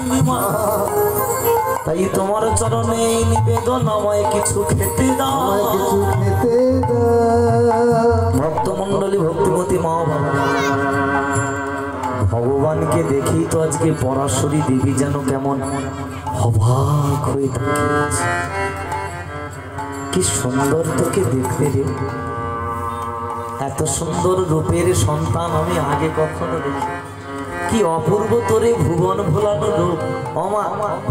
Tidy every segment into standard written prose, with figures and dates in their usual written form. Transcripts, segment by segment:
খাইনি মা, তাই তোমার চরণে এই নিবেদন, আমায় কিছু খেতে দাও, কিছু খেতে দাও। ভক্তমণ্ডলী, ভক্তিমতী মা বাবা, ভগবানকে দেখি তো আজকে পরাশরী দেবী যেন কেমন অবাক হয়ে তাকিয়েছে। কি সুন্দর তোকে দেখতে রে, এত সুন্দর রূপের সন্তান আমি আগে কখনো দেখি। কি অপূর্ব তোরে ভুবন ভোলানো রূপ। ওমা,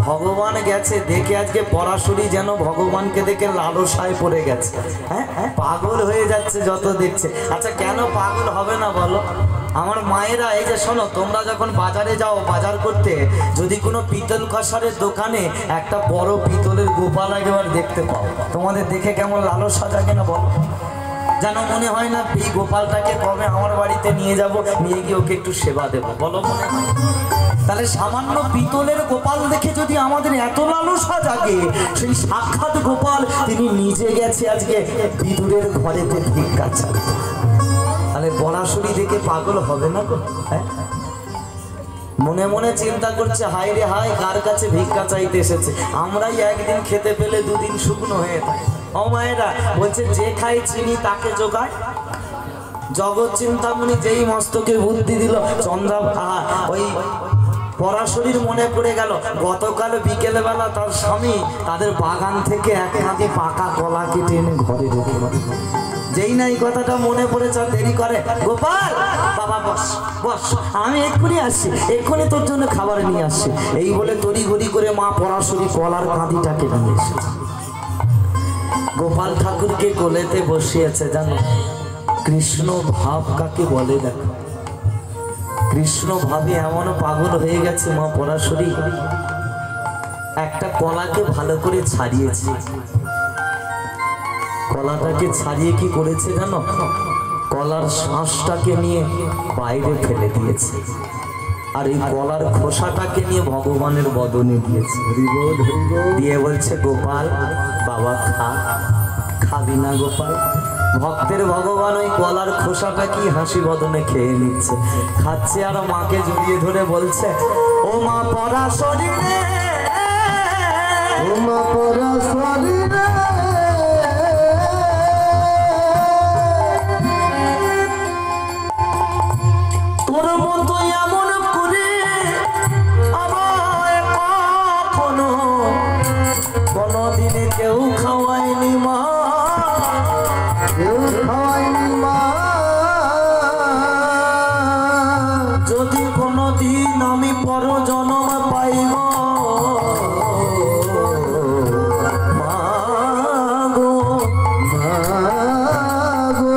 ভগবান গেছে দেখে আজকে পরাশরী যেন ভগবানকে দেখে লালসায় পড়ে গেছে। হ্যাঁ, পাগল হয়ে যাচ্ছে যত দেখছে। আচ্ছা, কেন পাগল হবে না বলো? আমার মায়েরা, এই যে শোনো, তোমরা যখন বাজারে যাও বাজার করতে, যদি কোনো পিতল কষারের দোকানে একটা বড় পিতলের গোপাল একবার দেখতে পাও, তোমাদের দেখে কেমন লালসা জাগে না বলো? যেন মনে হয় না এই গোপালটাকে কবে আমার বাড়িতে নিয়ে যাব, নিয়ে গিয়ে ওকে একটু সেবা দেবো, বলো মনে হয়? তাহলে সামান্য পিতলের গোপাল দেখে যদি আমাদের এত লালসা জাগে, সেই সাক্ষাৎ গোপাল তিনি নিজে গেছে আজকে বিদুরের ঘরেতে ভিক্ষা চাইতে, তাহলে পরাশরী দেখে পাগল হবে না গো? হ্যাঁ, মনে মনে চিন্তা করছে, হায় রে হায়, কার কাছে ভিক্ষা চাইতে এসেছে। আমরাই একদিন খেতে পেলে দুদিন শুকনো হয়ে থাকে। ও মায়েরা, বলছে যে খাই চিনি তাকে জোগায়। জগৎ চিন্তামণি যেই মস্তকে বুদ্ধি দিল, চন্দ্রা ওই পরাশরীর মনে পড়ে গেল গতকাল বিকেল বেলা তার স্বামী তাদের বাগান থেকে এক হাতে পাকা কলা কেটে এনে ঘরে রেখে। যেই না এই কথাটা মনে পড়েছে, দেরি করে, গোপাল বাবা বস বস, আমি এক্ষুনি আসছি, এক্ষুনি তোর জন্য খাবার নিয়ে আসছি। এই বলে তড়িঘড়ি করে মা পরাশরী কলার কাঁদিটাকে নিয়ে এসেছে। গোপাল ঠাকুরকে কোলেতে বসিয়েছে। জানো কৃষ্ণ ভাব কাকে বলে? দেখো, কৃষ্ণ ভাবে এমন পাগল হয়ে গেছে মা পরাশরী, একটা কলাকে ভালো করে ছাড়িয়েছে। কলাটাকে ছাড়িয়ে কি করেছে জানো? কলার শাঁসটাকে নিয়ে বাইরে ফেলে দিয়েছে, আর এই কলার খোসাটাকে নিয়ে ভগবানের বদনে দিয়েছে। দিয়ে বলছে, গোপাল বাবা খা। খাবি না গোপাল? ভক্তের ভগবান ওই কলার খোসাটা কি হাসি বদনে খেয়ে নিচ্ছে, খাচ্ছে, আর মাকে জড়িয়ে ধরে বলছে, ও মা পরাশরী রে, ও মা পরাশরী রে, তোর মতো এমন করে আমায় কখনো কোনদিনে কেউ খাওয়ায়নি মা, কেউ খাওয়ায়নি মা। যদি কোনদিন আমি পর জন্ম পাইব মা গো, মা গো,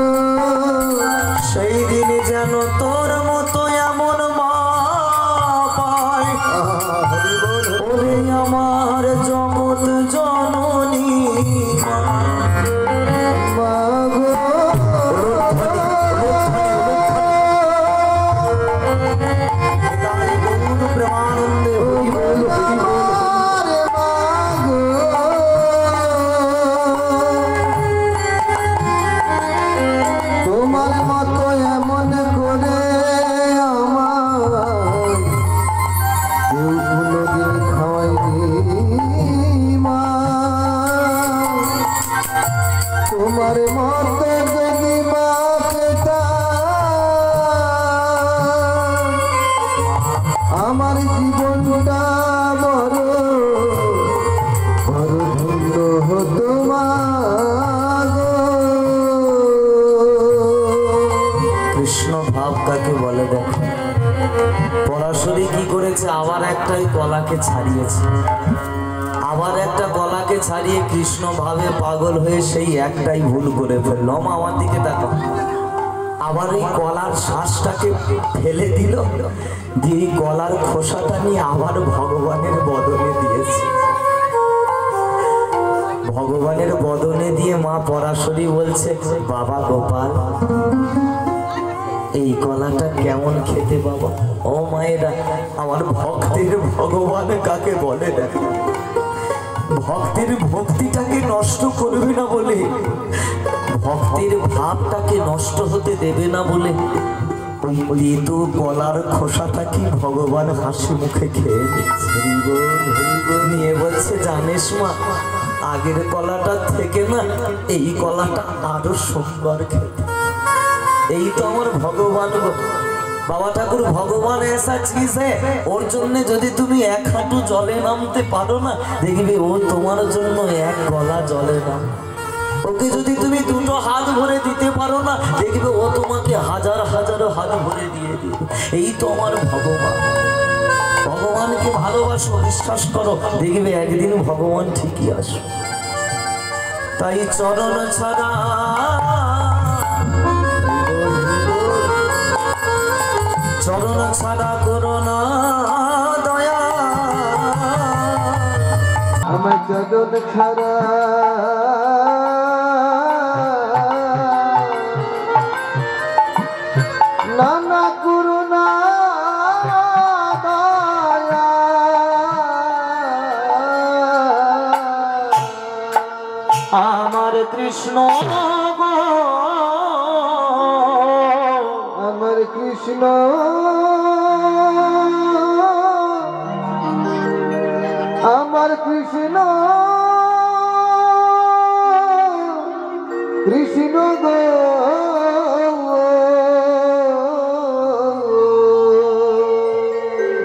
সেই দিন যেন তোর মতো এমন মা পাই। ওরে আমার জগৎ জননী মা গো, প্রেমানন্দে তোমার মতো এমন করে আমার কেউ কোনোদিন খাওয়াইনি মা। তোমার মতো যদি মা পেতাম, আমার জীবনটা বড় বড় ধন্য হতো মা গো। কৃষ্ণ ভাব কাকে বলে? দেখো পরাশরী কি করেছে, আবার একটাই কলাকে ছাড়িয়েছে, আবার একটা কলাকে ছাড়িয়ে কৃষ্ণ ভাবে পাগল হয়ে সেই একটাই ভুল করে ফেললো। মা আমার দিকে দেখো, আবার এই কলার শ্বাসটাকে ফেলে দিল, দিয়ে কলার খোসাটা নিয়ে আবার ভগবানের বদনে দিয়েছে। ভগবানের বদনে দিয়ে মা পরাশরী বলছে, বাবা গোপাল এই কলাটা কেমন খেতে বাবা? ও মায়েরা, আমার ভক্তের ভগবান কাকে বলে? দেখো, ভক্তের ভক্তিটাকে নষ্ট করবে না বলে, ভক্তের ভাবটাকে নষ্ট হতে দেবে না বলে ওই তেতো কলার খোসাটা কি ভগবান হাসি মুখে খেয়ে নিচ্ছে। নিয়ে বলছে, জানিস মা, আগের কলাটা থেকে না এই কলাটা আরো সুন্দর খেতে। এই তো আমার ভগবান গো। বাবা ঠাকুর, ভগবান এসা চিজ ওর জন্য যদি তুমি এক হাঁটু জলে নামতে পারো না, দেখবে ও তোমার জন্য এক গলা জলে নাম। ওকে যদি তুমি দুটো হাত ভরে দিতে পারো না, দেখবে ও তোমাকে হাজার হাজার হাত ভরে দিয়ে দিবে। এই তো আমার ভগবান। ভগবানকে ভালোবাসো, বিশ্বাস করো, দেখবে একদিন ভগবান ঠিকই আসবে। তাই চরণ ছাড়া চরণ ছাড়া করো না দয়া, আমার চরণ ছাড়া নানা করুণা দয়া। আমার কৃষ্ণ আমার কৃষ্ণ আমার কৃষ্ণ কৃষ্ণ গো।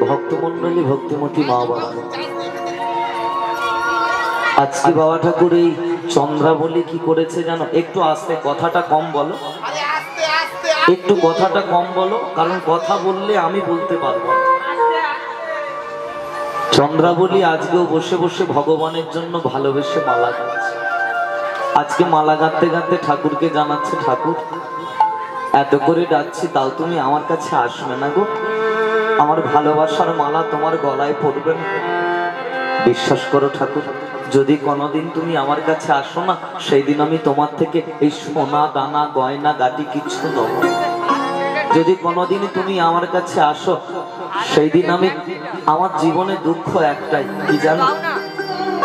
ভক্তমন্ডলী, ভক্তিমতী মা বাবা, আজকে বাবা ঠাকুর এই চন্দ্রাবলী কি করেছে জানো? একটু আস্তে, কথাটা কম বলো, একটু কথাটা কম বলো, কারণ কথা বললে আমি বলতে পারবো না। চন্দ্রাবলী আজকেও বসে বসে ভগবানের জন্য ভালোবেসে মালা গাচ্ছে। আজকে মালা গাঁথতে গাঁথতে ঠাকুরকে জানাচ্ছে, ঠাকুর এত করে ডাকছি, তাও তুমি আমার কাছে আসবে না গো। আমার ভালোবাসার মালা তোমার গলায় পড়বে না। বিশ্বাস করো ঠাকুর, যদি কোনোদিন তুমি আমার কাছে আসো না, সেই দিন আমি তোমার থেকে এই সোনা দানা গয়না গাটি কিচ্ছু নেব। যদি কোনোদিন তুমি আমার কাছে আসো, সেই দিন আমি, আমার জীবনে দুঃখ একটাই কি জানো?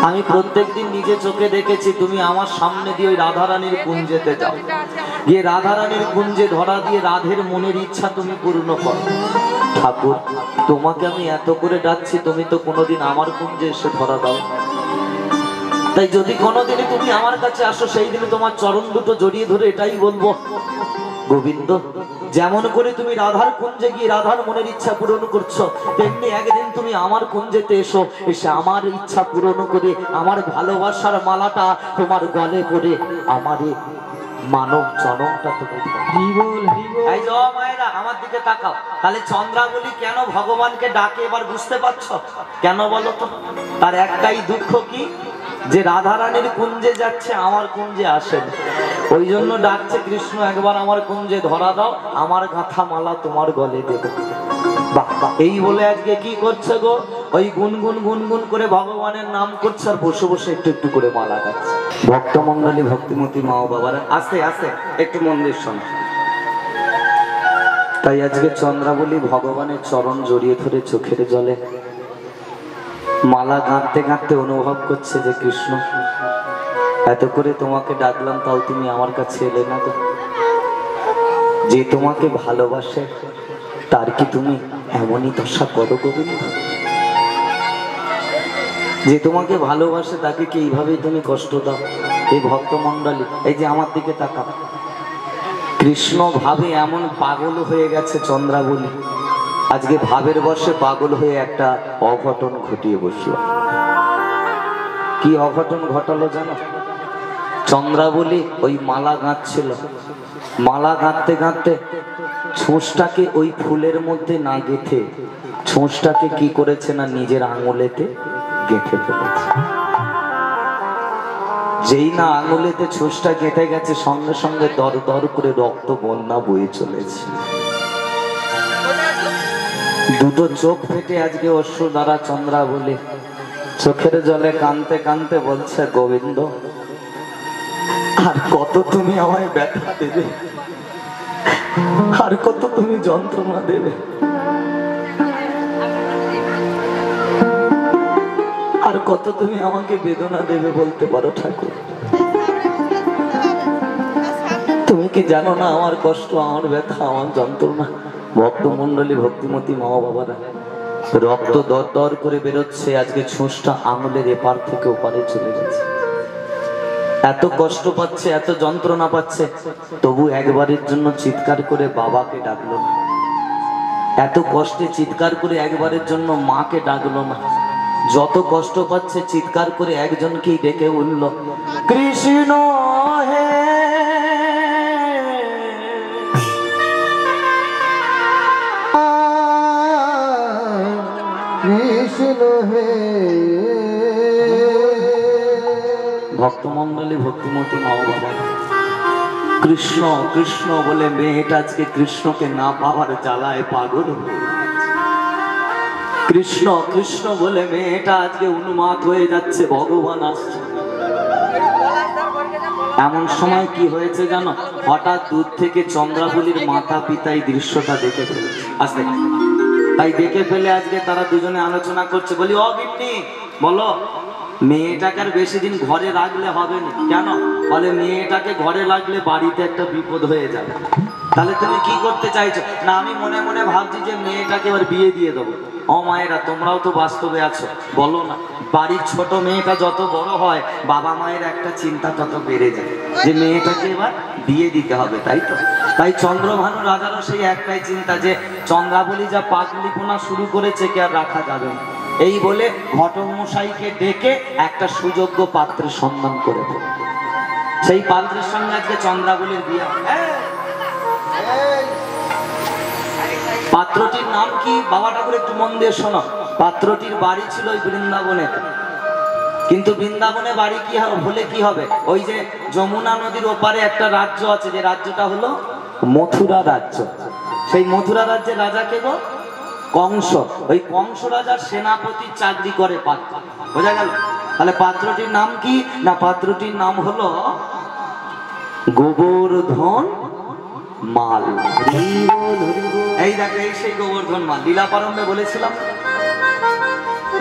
আমি প্রত্যেকদিন নিজে চোখে দেখেছি তুমি আমার সামনে দিয়ে ওই রাধারানীর কুঞ্জেতে যাও, গিয়ে রাধারানীর কুঞ্জে ধরা দিয়ে রাধের মনের ইচ্ছা তুমি পূর্ণ করো। ঠাকুর, তোমাকে আমি এত করে ডাকছি, তুমি তো কোনোদিন আমার কুঞ্জে এসে ধরা দাও। তাই যদি কোনোদিনই তুমি আমার কাছে আসো, সেই দিনে তোমার চরণ দুটো জড়িয়ে ধরে এটাই বলবো, গোবিন্দ, যেমন করে তুমি রাধার কুঞ্জে গিয়ে রাধার মনের ইচ্ছা পূরণ করছো, তেমনি একদিন তুমি আমার কুঞ্জেতে এসো, এসে আমার ইচ্ছা পূরণ করে আমার ভালোবাসার মালাটা তোমার গলে পড়ে আমার মানব জনমটা তুমি। এই যে মায়েরা আমার দিকে তাকাও, তাহলে চন্দ্রাবলী কেন ভগবানকে ডাকে এবার বুঝতে পারছো? কেন বলো তো? তার একটাই দুঃখ, কি যে রাধারানীর কুঞ্জে যাচ্ছে, আমার কুঞ্জে আসেন। ওই জন্য ডাকছে, কৃষ্ণ একবার আমার কুঞ্জে ধরা দাও, আমার গাঁথা মালা তোমার গলে দেব। বাহ বাহ, এই বলে আজকে কি করছে গো? ওই গুনগুন গুনগুন করে ভগবানের নাম করছে, আর বসে বসে একটু একটু করে মালা গাচ্ছে। ভক্তমন্ডলী, ভক্তিমতী মা বাবারা, আস্তে আস্তে একটু মন্দির শোনো। তাই আজকে চন্দ্রাবলী ভগবানের চরণ জড়িয়ে ধরে চোখের জলে মালা গাঁথতে গাঁথতে অনুভব করছে যে, কৃষ্ণ এত করে তোমাকে ডাকলাম, তাও তুমি আমার কাছে এলে না গো। যে তোমাকে ভালোবাসে তার কি তুমি এমনই দশা করো গোবিন্দ? যে তোমাকে ভালোবাসে তাকে কি এইভাবেই তুমি কষ্ট দাও? এই ভক্তমণ্ডলী, এই যে আমার দিকে তাকাও, কৃষ্ণ ভাবে এমন পাগল হয়ে গেছে চন্দ্রাবলী, আজকে ভাবের বশে পাগল হয়ে একটা অঘটন ঘটিয়ে বসলো। কি অঘটন ঘটালো জানো? চন্দ্রাবলী ওই মালা গাঁথছিল, মালা গাঁথতে গাঁথতে ছোঁচটাকে ওই ফুলের মধ্যে না গেঁথে ছোঁচটাকে কি করেছে না নিজের আঙুলেতে গেঁথে ফেলেছে। যেই না আঙুলেতে ছোঁচটা গেঁথে গেছে, সঙ্গে সঙ্গে দর দর করে রক্ত বন্যা বয়ে চলেছে। দুটো চোখ ফেটে আজকে অশ্রু দ্বারা চন্দ্রাবলী চোখের জলে কানতে কানতে বলছে, গোবিন্দ আর কত তুমি আমায় ব্যথা দেবে, আর কত তুমি যন্ত্রণা দেবে, আর কত তুমি আমাকে বেদনা দেবে বলতে পারো ঠাকুর? তুমি কি জানো না আমার কষ্ট, আমার ব্যথা, আমার যন্ত্রণা? ভক্তমণ্ডলী ভক্তিমতী মা বাবারা, রক্ত দর দর করে বেরোচ্ছে, আজকে ছুঁচটা আঙুলের এপার থেকে ওপারে চলে গেছে। এত কষ্ট পাচ্ছে, এত যন্ত্রণা পাচ্ছে, তবু একবারের জন্য চিৎকার করে বাবাকে ডাকলো না। এত কষ্টে চিৎকার করে একবারের জন্য মাকে ডাকলো না। যত কষ্ট পাচ্ছে চিৎকার করে একজনকেই ডেকে উঠল, কৃষ্ণ হে কৃষ্ণ হে। ভক্তমণ্ডলী ভক্তিমতী মা বাবা, কৃষ্ণ কৃষ্ণ বলে মেয়েটা আজকে কৃষ্ণকে না পাওয়ার জ্বালায় পাগল হয়ে গেছে। কৃষ্ণ কৃষ্ণ বলে মেয়েটা আজকে উন্মাদ হয়ে যাচ্ছে, ভগবান আসছে। এমন সময় কি হয়েছে জানো? হঠাৎ দূর থেকে চন্দ্রাবলীর মাতা পিতা এই দৃশ্যটা দেখে ফেলেছে। আসতে তাই দেখে ফেলে আজকে তারা দুজনে আলোচনা করছে। বলি, ও গিন্নি বলো, মেয়েটাকে আর বেশি দিন ঘরে রাখলে হবে না। কেন? বলে মেয়েটাকে ঘরে রাখলে বাড়িতে একটা বিপদ হয়ে যাবে। তাহলে তুমি কি করতে চাইছো? না, আমি মনে মনে ভাবছি যে মেয়েটাকে এবার বিয়ে দিয়ে দেবো। ও মায়েরা, তোমরাও তো বাস্তবে আছো, বলো না, বাড়ির ছোট মেয়েটা যত বড় হয় বাবা মায়ের একটা চিন্তা তত বেড়ে যায় যে মেয়েটাকে এবার বিয়ে দিতে হবে, তাই তো? তাই চন্দ্রভানু রাজারও সেই একটাই চিন্তা যে চন্দ্রাবলী যা পাগলিপনা শুরু করেছে কে আর রাখা যাবে না। এই বলে ঘটক মশাইকে ডেকে একটা সুযোগ্য পাত্রের সন্ধান করে দেব। সেই পাত্রের সঙ্গে আজকে চন্দ্রাবলীর বিয়ে। পাত্রটির নাম কি? বাবা ঠাকুর একটু মন দিয়ে শোনো। পাত্রটির বাড়ি ছিল ওই বৃন্দাবনে, কিন্তু বৃন্দাবনে বাড়ি কি হলে কি হবে? ওই যে যমুনা নদীর ওপারে একটা রাজ্য আছে, যে রাজ্যটা হলো মথুরা রাজ্য। সেই মথুরা রাজ্যের রাজা কে গো? কংস। ওই কংস রাজার সেনাপতির চাকরি করে পাত্র। বোঝা গেল? তাহলে পাত্রটির নাম কি? না, পাত্রটির নাম হলো গোবর্ধন মাল। এই দেখো, এই সেই গোবর্ধন মাল। লীলা প্রারম্ভে বলেছিলাম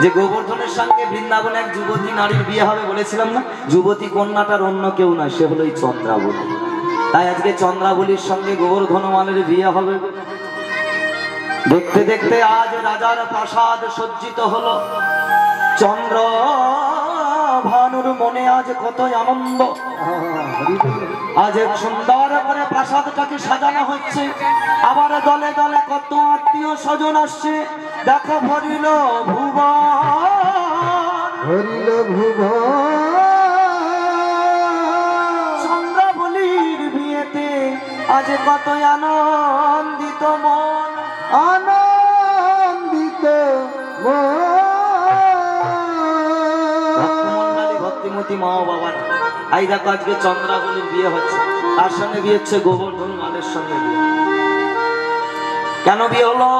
যে গোবর্ধনের সঙ্গে বৃন্দাবনে এক যুবতী নারীর বিয়ে হবে, বলেছিলাম না? যুবতী কন্যাটার অন্য কেউ নয়, সে হলো এই চন্দ্রাবলী। তাই আজকে চন্দ্রাবলীর সঙ্গে গোবর্ধন মালের বিয়ে হবে। দেখতে দেখতে আজ রাজার প্রাসাদ সজ্জিত হলো। চন্দ্র ভানুর মনে আজ কত আনন্দ। আজ সুন্দর করে প্রাসাদটাকে সাজানো হচ্ছে। আবার দলে দলে কত আত্মীয় স্বজন আসছে। দেখো, ভরিল ভুবন, হরিল ভুবন। চন্দ্রাবলীর বিয়েতে আজ কত আনন্দিত মন, আনন্দিত ভক্তিমতী মা বাবার। এই দেখো, আজকে চন্দ্রাবলীর বিয়ে হচ্ছে, তার সঙ্গে বিয়ে হচ্ছে গোবর্ধন মালের সঙ্গে বিয়ে। কেন বিয়ে হলো?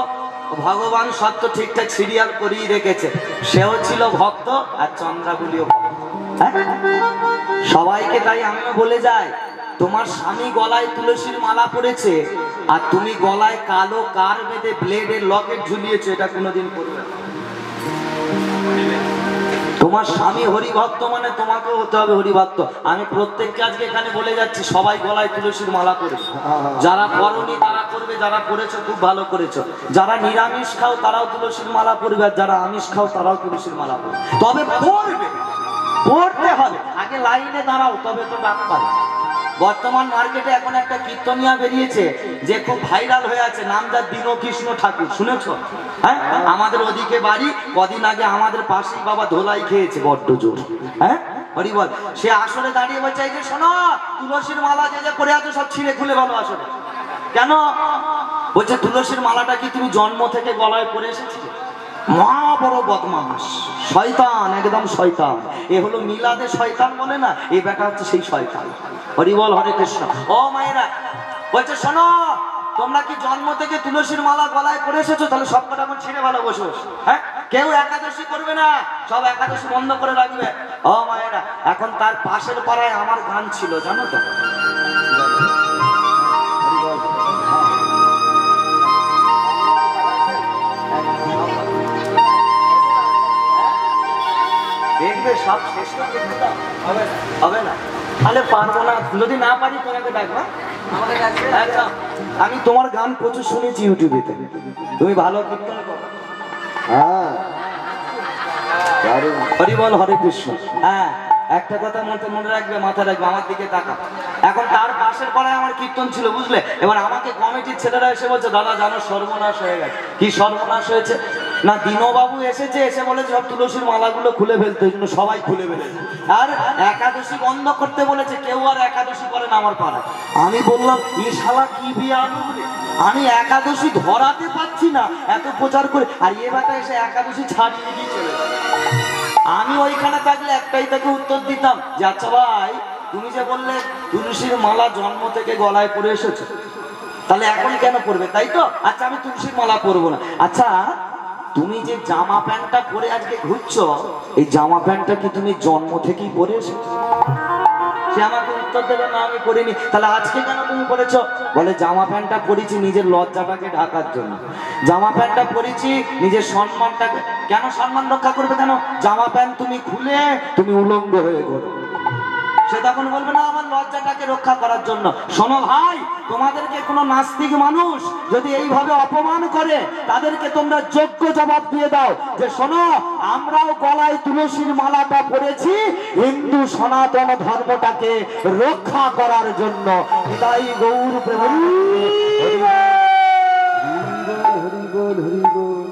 ভগবান সত্য ঠিকঠাক সিরিয়াল করিয়ে রেখেছে। সেও ছিল ভক্ত আর চন্দ্রাবলীও ভক্ত। সবাইকে তাই আমিও বলে যাই, তোমার স্বামী গলায় তুলসীর মালা পরেছে আর তুমি গলায় কালো কার বেঁধে ব্লেডের লকেট ঝুলিয়েছো, এটা কোনোদিন করবে না। তোমার স্বামী হরিভক্ত মানে তোমাকেও হতে হবে হরিভক্ত। আমি প্রত্যেককে আজকে এখানে বলে যাচ্ছি, সবাই গলায় তুলসীর মালা করে। যারা করনি তারা করবে, যারা করেছো খুব ভালো করেছো। যারা নিরামিষ খাও তারাও তুলসীর মালা পরবে, আর যারা আমিষ খাও তারাও তুলসীর মালা পরবে। তবে পড়বে, পড়তে হবে। আগে লাইনে দাঁড়াও, তবে তো ডাক পাবে। বর্তমান মার্কেটে এখন একটা কীর্তনিয়া বেরিয়েছে যে খুব ভাইরাল হয়ে আছে, নাম যার দীনকৃষ্ণ ঠাকুর। শুনেছো? হ্যাঁ, আমাদের ওদিকে বাড়ি। কদিন আগে আমাদের পাশেই বাবা ধোলাই খেয়েছে বড্ড জোর। হ্যাঁ, হরি বল। সে আসলে দাঁড়িয়ে বলছে, এই যে শোনো, তুলসীর মালা যে যে পরে আছো সব ছিঁড়ে খুলে ভালো। আসলে কেন? বলছে তুলসীর মালাটা কি তুমি জন্ম থেকে গলায় পরে এসেছিলে? মা বড় বদমাস, শয়তান, একদম শয়তান। এ হলো মিলাদে শয়তান বলে না, এই ব্যাটা হচ্ছে সেই শয়তান। হরি বল, হরে কৃষ্ণ। ও মায়েরা, বলছে শোনো, তোমরা কি জন্ম থেকে তুলসীর মালা গলায় পরে এসেছো? তাহলে সব কটা এখন ছিঁড়ে ভালো বসে বসে। হ্যাঁ, কেউ একাদশী করবে না, সব একাদশী বন্ধ করে রাখবে। ও মায়েরা, এখন তার পাশের পাড়ায় আমার গান ছিল, জানো তো? দেখবে সব শেষ করে হবে না, তাহলে পারবো না। যদি না পারি তোমাকে ডাকবা, আমাকে ডাকবে একদম। আমি তোমার গান প্রচুর শুনেছি ইউটিউবেতে, তুমি ভালো কীর্তন করো। হ্যাঁ হরি বল হরে কৃষ্ণ। হ্যাঁ, একটা কথা মনে রাখবে, মাথায় রাখবে, আমার দিকে তাকা। এখন তার পাশের পাড়ায় আমার কীর্তন ছিল, বুঝলে? এবার আমাকে কমিটির ছেলেরা এসে বলছে, দাদা জানো সর্বনাশ হয়ে গেছে। কি সর্বনাশ হয়েছে? না, দীনবাবু এসেছে, এসে বলে সব তুলসীর মালাগুলো খুলে ফেলতে, ওই জন্য সবাই খুলে ফেলেছে। আর একাদশী বন্ধ করতে বলেছে, কেউ আর একাদশী করে না আমার পাড়ায়। আমি বললাম, ই শালা কি বিয়ে আনবে, আমি একাদশী ধরাতে পারছি না, এত প্রচার করে, আর এ বেটা এসে একাদশী ছাড়িয়ে দিয়ে চলে যায়। আমি ওইখানে থাকলে একটাই তাকে উত্তর দিতাম যে, আচ্ছা ভাই, তুমি যে বললে তুলসীর মালা জন্ম থেকে গলায় পরে এসেছো, তাহলে এখন কেন পরবে? তাই তো? আচ্ছা, আমি তুলসীর মালা পরবো না। আচ্ছা, তুমি যে জামা প্যান্টটা পরে আজকে ঘুরছো, এই জামা প্যান্টটা কি তুমি জন্ম থেকেই পরে এসেছো? সে আমাকে উত্তর দেবে, না আমি পরিনি। তাহলে আজকে কেন তুমি পরেছো? বলে, জামা প্যান্টটা পরেছি নিজের লজ্জাটাকে ঢাকার জন্য, জামা প্যান্টটা পরেছি নিজের সম্মানটাকে। কেন সম্মান রক্ষা করবে? কেন? জামা প্যান্ট তুমি খুলে তুমি উলঙ্গ হয়ে ঘোরো। সে তখন বলবে, না আমার লজ্জাটাকে রক্ষা করার জন্য। শোনো ভাই, তোমাদেরকে কোনো নাস্তিক মানুষ যদি এইভাবে অপমান করে, তাদেরকে তোমরা যোগ্য জবাব দিয়ে দাও যে, শোনো, আমরাও গলায় তুলসীর মালাটা পরেছি হিন্দু সনাতন ধর্মটাকে রক্ষা করার জন্য। তাই গৌর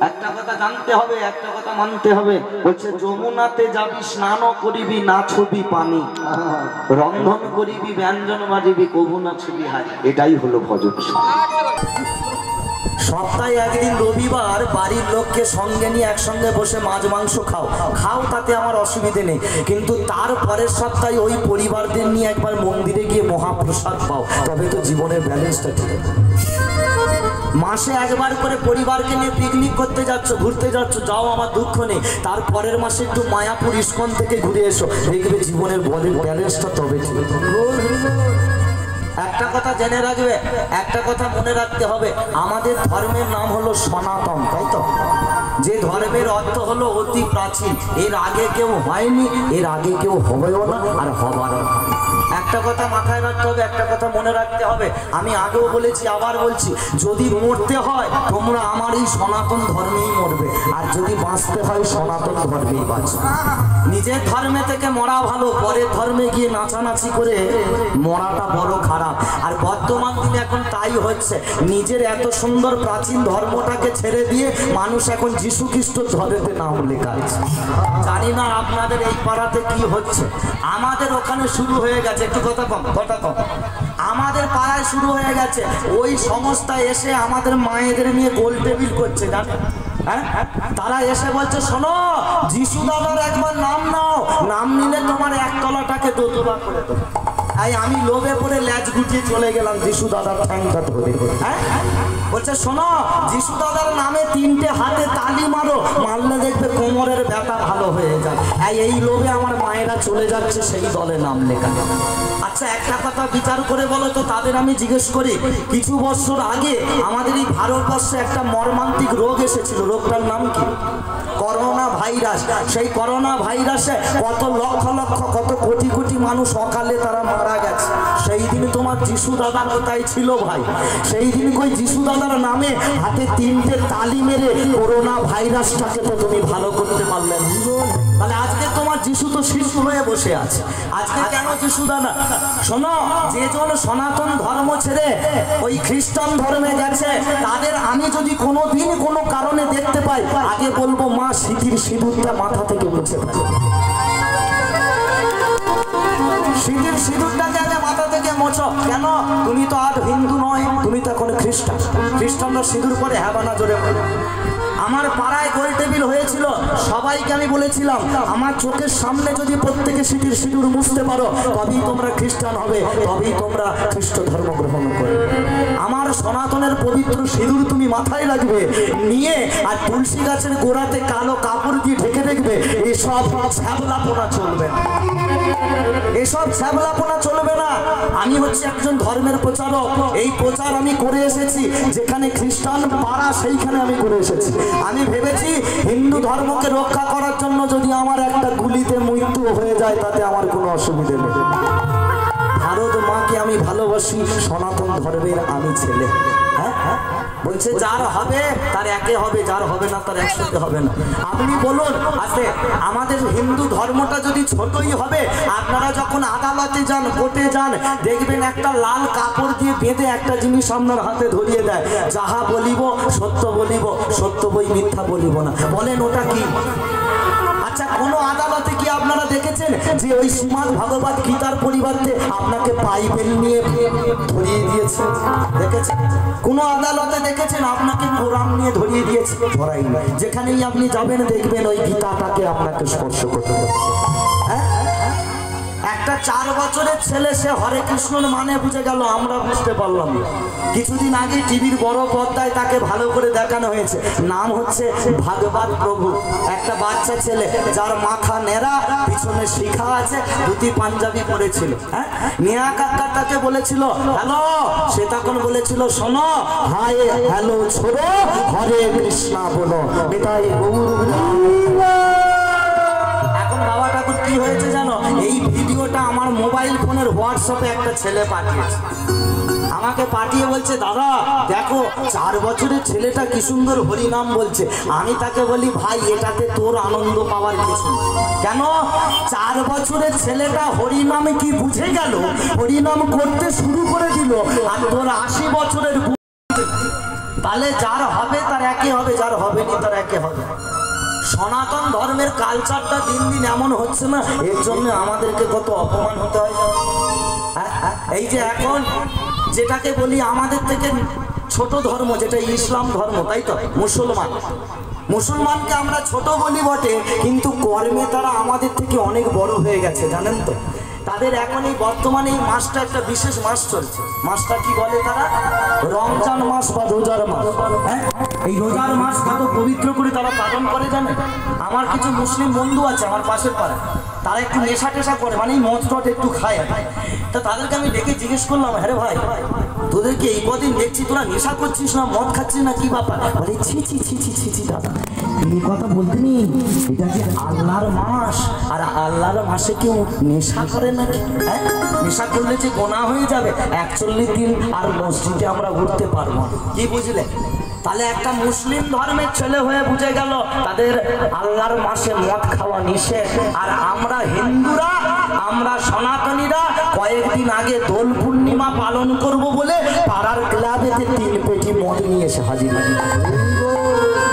একটা কথা জানতে হবে, একটা কথা মানতে হবে। বলছে, যমুনাতে যাবি স্নান করিবি, না ছবি পানি, রন্ধন করিবি, ব্যঞ্জন বাজিবি, কবু না ছবি হাই। এটাই হলো ভজন। সপ্তাহে একদিন রবিবার বাড়ির লোককে সঙ্গে নিয়ে একসঙ্গে বসে মাছ মাংস খাও, তাতে আমার অসুবিধে নেই। কিন্তু তার পরের সপ্তাহে ওই পরিবারদের নিয়ে একবার মন্দিরে গিয়ে মহাপ্রসাদ পাও, তবে তো জীবনের ব্যালেন্সটা ঠিক আছে। মাসে একবার করে পরিবারকে নিয়ে পিকনিক করতে যাচ্ছ, ঘুরতে যাচ্ছ, যাও, আমার দুঃখ নেই। তার পরের মাসে একটু মায়াপুর ইস্কন থেকে ঘুরে এসো, দেখবে জীবনের ব্যালেন্সটা তবে ঠিক। একটা কথা জেনে রাখবে, একটা কথা মনে রাখতে হবে, আমাদের ধর্মের নাম হলো সনাতন, তাই তো? যে ধর্মের অর্থ হলো অতি প্রাচীন, এর আগে কেউ হয়নি, এর আগে কেউ হবেও না, আর হবারও না। একটা কথা মাথায় রাখতে হবে, একটা কথা মনে রাখতে হবে, আমি আগেও বলেছি, আবার বলছি, যদি মরতে হয় তোমরা আমার এই সনাতন ধর্মেই মরবে, আর যদি বাঁচতে হয় সনাতন ধর্মেই বাঁচবে। নিজের ধর্মে থেকে মরা ভালো, পরের ধর্মে গিয়ে নাচানাচি করে মরাটা বড় খারাপ। আর বর্তমান দিনে এখন তাই হচ্ছে, নিজের এত সুন্দর প্রাচীন ধর্মটাকে ছেড়ে দিয়ে মানুষ এখন যীশু খ্রিস্ট ধর্মেতে নাম লেখাচ্ছে। জানি না আপনাদের এই পাড়াতে কি হচ্ছে, আমাদের ওখানে শুরু হয়ে গেছে, একটু কথা কম, আমাদের পাড়ায় শুরু হয়ে গেছে। ওই সংস্থা এসে আমাদের মায়েদের নিয়ে গোল টেবিল করছে, জানেন? হ্যাঁ, তারা এসে বলছে, শোনো, যিশু দাদার একবার নাম নাও, নাম নিলে তোমার একতলাটাকে দোতলা করে দেবো। আমি লোভে পড়ে ল্যাজ গুটিয়ে চলে গেলাম যিশু দাদার ঠ্যাংটা ধরে। হ্যাঁ, বলছে, শোনো, যিশু দাদার নামে 3টে হাতে তালি মারো, মারলে দেখবে কোমরের ব্যথা ভালো হয়ে যায়। এই লোভে আমার মায়েরা চলে যাচ্ছে সেই দলে নাম লেখা। আচ্ছা, একটা কথা বিচার করে বলো তো, তাদের আমি জিজ্ঞেস করি, কিছু বছর আগে আমাদের এই ভারতবর্ষে একটা মর্মান্তিক রোগ এসেছিল, রোগটার নাম কি? Corona virus. সেই করোনা ভাইরাসে কত লক্ষ লক্ষ, কত কোটি কোটি মানুষ অকালে তারা মারা গেছে। সেই দিন তোমার যিশু দাদা কোথায় ছিল ভাই? সেই দিন কই যিশু দাদার নামে হাতে 3টে তালি মেরে করোনা ভাইরাসটাকে তো তুমি ভালো করতে পারলে না। তাহলে আজকে তোমার যিশু তো শিশু হয়ে বসে আছে। আজকে কেন যিশু দাদা? শোনো, যে জন সনাতন ধর্ম ছেড়ে ওই খ্রিস্টান ধর্মে গেছে, তাদের আমি যদি কোনোদিন কোনো কারণে দেখতে পাই, আগে বলবো, মা সিঁথির সিঁদুরটা মাথা থেকে মুছে ফেলো। সিঁথির সিঁদুরটাকে আগে মাথা থেকে মোছো। কেন? তুমি তো আর হিন্দু নয়, তুমি তো এখন খ্রিস্টান। খ্রিস্টানরা সিঁদুর পরে হ্যাবানা জোরে বলে। আমার পাড়ায় গোল টেবিল হয়েছিল, সবাইকে আমি বলেছিলাম, আমার চোখের সামনে যদি প্রত্যেকে সিঁথির সিঁদুর মুছতে পারো, তবেই তোমরা খ্রিস্টান হবে, তবেই তোমরা খ্রিস্ট ধর্ম গ্রহণ করবে। আমার সনাতনের পবিত্র সিঁদুর তুমি মাথায় রাখবে, নিয়ে আর তুলসী গাছের গোড়াতে কালো কাপড় দিয়ে ঢেকে দেখবে। এসব ছ্যাবলাপোনা চলবে না, এসব ছ্যাবলাপোনা চলবে না। আমি হচ্ছে একজন ধর্মের প্রচারক, এই প্রচার আমি করে এসেছি, যেখানে খ্রিস্টান পাড়া সেইখানে আমি করে এসেছি। আমি ভেবেছি হিন্দু ধর্মকে রক্ষা করার জন্য যদি আমার একটা গুলিতে মৃত্যু হয়ে যায়, তাতে আমার কোনো অসুবিধা নেই। ভারত মাকে আমি ভালোবাসি। অধিবাসী, সনাতন ধর্মের আমি ছেলে। হ্যাঁ হ্যাঁ, বলছে যার হবে তার একে হবে, যার হবে না তার একসাথে হবে না। আপনি বলুন, আজকে আমাদের হিন্দু ধর্মটা যদি ছোটই হবে, আপনারা যখন আদালতে যান, কোর্টে যান, দেখবেন একটা লাল কাপড় দিয়ে বেঁধে একটা জিনিস আপনার হাতে ধরিয়ে দেয়, যাহা বলিব সত্য বলিব, সত্য বই মিথ্যা বলিব না। বলেন ওটা কি? আচ্ছা, কোনো আদালতে কি আপনারা দেখেছেন যে ওই শ্রীমদ্ ভগবত গীতার পরিবর্তে আপনাকে বাইবেল নিয়ে ধরিয়ে দিয়েছে? দেখেছেন? কোনো আদালতে দেখেছেন আপনাকে কোরআন নিয়ে ধরিয়ে দিয়েছে? ধরাইনি। যেখানেই আপনি যাবেন দেখবেন ওই গীতাটাকে আপনাকে স্পর্শ করতে হবে। হ্যাঁ, একটা 4 বছরের ছেলে সে হরে কৃষ্ণর মানে বুঝে গেল, আমরা বুঝতে পারলাম না। কিছুদিন আগে টিভির বড় পর্দায় তাকে ভালো করে দেখানো হয়েছে, নাম হচ্ছে ভাগবত প্রভু। একটা বাচ্চা ছেলে যার মাথা নেড়া, পিছনে শিখা আছে, ধুতি পাঞ্জাবি পরেছিল। হ্যাঁ, মিয়া কাকা তাকে বলেছিল হ্যালো, সে তখন বলেছিল শোনো, হাই হ্যালো ছোড়ো, হরে কৃষ্ণ বলো, এটাই গৌর। এখন বাবা ঠাকুর কি হয়েছে জানো? এই ভিডিওটা আমার মোবাইল ফোনের হোয়াটসঅ্যাপে একটা ছেলে পাঠিয়েছে, আমাকে পাঠিয়ে বলছে দাদা দেখো 4 বছরের ছেলেটা কি সুন্দর হরিনাম বলছে। আমি তাকে বলি ভাই, এটাতে তোর আনন্দ পাওয়ার কিছু না। কেন? 4 বছরের ছেলেটা হরিনামে কি বুঝে গেল, হরিনাম করতে শুরু করে দিল, আর তোর 80 বছরের তাহলে যার হবে তার একে হবে, যার হবে না তার একে হবে। সনাতন ধর্মের কালচারটা দিন দিন এমন হচ্ছে না, এর জন্য আমাদেরকে কত অপমান হতে হয়। এই যে এখন যেটাকে বলি আমাদের থেকে ছোট ধর্ম, যেটা ইসলাম ধর্ম, তাই তো, মুসলমানকে আমরা ছোট বলি বটে, কিন্তু কর্মে তারা আমাদের থেকে অনেক বড় হয়ে গেছে, জানেন তো। তাদের এখন এই বর্তমানে এই মাসটা একটা বিশেষ মাস চলছে। মাসটা কি বলে তারা? রমজান মাস বা রোজার মাস। হ্যাঁ, এই রোজার মাস কত পবিত্র করে তারা পালন করে জানে। আমার কিছু মুসলিম বন্ধু আছে আমার পাশের পাড়ায়, তারা একটু নেশা টেশা করে, মানে এই মদ টট একটু খায়। তা তাদেরকে আমি ডেকে জিজ্ঞেস করলাম, হ্যাঁ ভাই, তোদেরকে এই কদিন দেখছি তোরা নেশা করছিস না, মদ খাচ্ছিস না, কি ব্যাপার? বলে ছি ছি ছি ছি ছি ছি দাদা, এই কথা বলতে নেই, এটা যে আল্লাহর মাস, আর আল্লাহর মাসে কেউ নেশা করে নাকি? হ্যাঁ, নেশা করলে যে গোনা হয়ে যাবে, 41 দিন আর মসজিদে আমরা উঠতে পারবো। কি বুঝলে? তাহলে একটা মুসলিম ধর্মের ছেলে হয়ে বুঝে গেল তাদের আল্লাহর মাসে মদ খাওয়া নিষেধ। আর আমরা হিন্দুরা, আমরা সনাতনীরা কয়েকদিন আগে দোল পূর্ণিমা পালন করব বলে পাড়ার ক্লাবেতে 3 পেটি মদ নিয়ে এসে হাজির।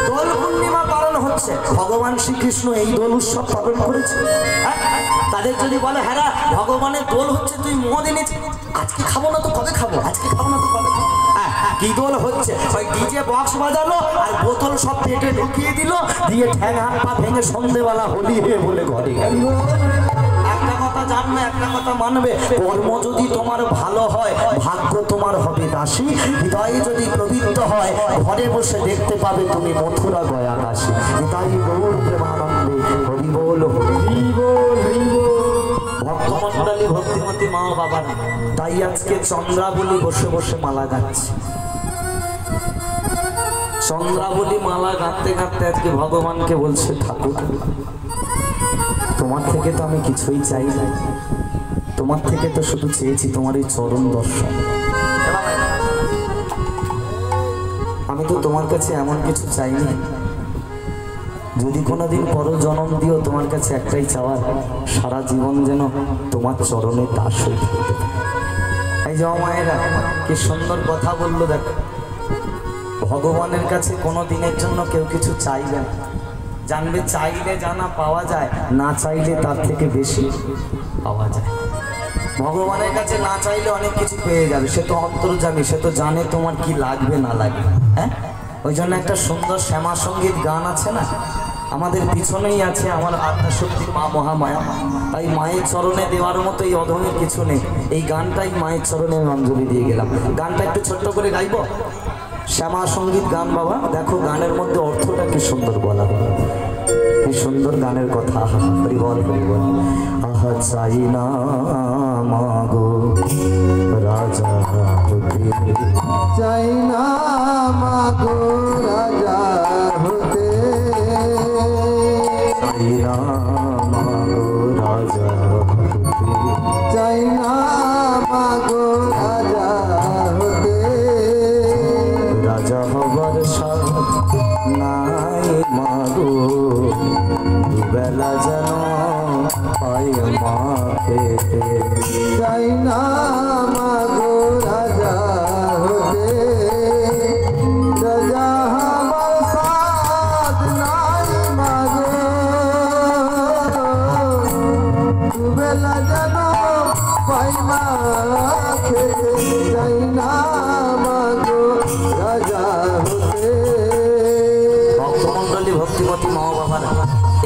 দোল পূর্ণিমা পালন হচ্ছে, ভগবান শ্রীকৃষ্ণ এই দোল উৎসব পালন করেছে। তাদের যদি বলে হ্যাঁ ভগবানের দোল হচ্ছে, তুই মদ এনেছিস, আজকে খাবো না তো কবে খাবো, আজকে খাবো না তো কবে খাবো। কি দোল হচ্ছে? ওই ডিজে বক্স বাজালো আর বোতল সব পেটে ঢুকিয়ে দিল, দিয়ে ঠ্যাং হাত পা ভেঙে সন্ধেবেলা হোলি হয়ে বলে ঘরে গেল। একটা কথা জানবে, একটা কথা মানবে, কর্ম যদি তোমার ভালো হয়, ভাগ্য তোমার হবে দাসী, হৃদয়ে যদি প্রবৃত্ত হয়, ঘরে বসে দেখতে পাবে তুমি মথুরা গয়া দাসী। তাই গৌর প্রেমানন্দে হরি বল, হরি বল, হরি বল। ভক্তমণ্ডলী, ভক্তিমতী মা বাবা, তাই আজকে চন্দ্রাবলী বসে বসে মালা গাচ্ছে। চন্দ্রাবলী মালা গাঁথতে গাঁথতে আজকে ভগবানকে বলছে, ঠাকুর তোমার থেকে তো আমি কিছুই চাই না, তোমার থেকে তো শুধু চেয়েছি তোমার এই চরণ দর্শন। আমি তো তোমার কাছে এমন কিছু চাইনি, যদি কোনোদিন পরও জন্ম দিও, তোমার কাছে একটাই চাওয়ার, সারা জীবন যেন তোমার চরণে দাস হয়ে থাকতে। এই যে মায়েরা কি সুন্দর কথা বললো, দেখো ভগবানের কাছে কোনো দিনের জন্য কেউ কিছু চাইবে না, জানবে চাইলে জানা পাওয়া যায়, না চাইলে তার থেকে বেশি পাওয়া যায়। ভগবানের কাছে না চাইলে অনেক কিছু পেয়ে যাবে, সে তো অন্তর্যামী, সে তো জানে তোমার কি লাগবে না লাগবে। হ্যাঁ, ওই জন্য একটা সুন্দর শ্যামা সঙ্গীত গান আছে না, আমাদের পিছনেই আছে আমার আত্মাশক্তি মা মহামায়া। তাই মায়ের চরণে দেওয়ার মতো এই অধমের কিছু নেই, এই গানটাই মায়ের চরণে অঞ্জলি দিয়ে গেলাম। গানটা একটু ছোট্ট করে গাইব, শ্যামা সঙ্গীত গান। বাবা দেখো গানের মধ্যে অর্থটা কি সুন্দর বলা, কি সুন্দর গানের কথা। হরি বল, হরি বল। আহা চাই না মাগো রাজা হতে, চাই না মাগো রাজা হতে, চাই না মাগো রাজা হতে, চাই না মাগো রাজা দুবেলা যেন পাই মা খেতে। চাই না মাগো রাজা হতে, রাজা আমার সাথ নাই মাগো, দুবেলা যেন পাই মা খেতে। চাই না মাগো রাজা হতে। ভক্তমন্ডলী ভক্তিমতী মা বাবারা,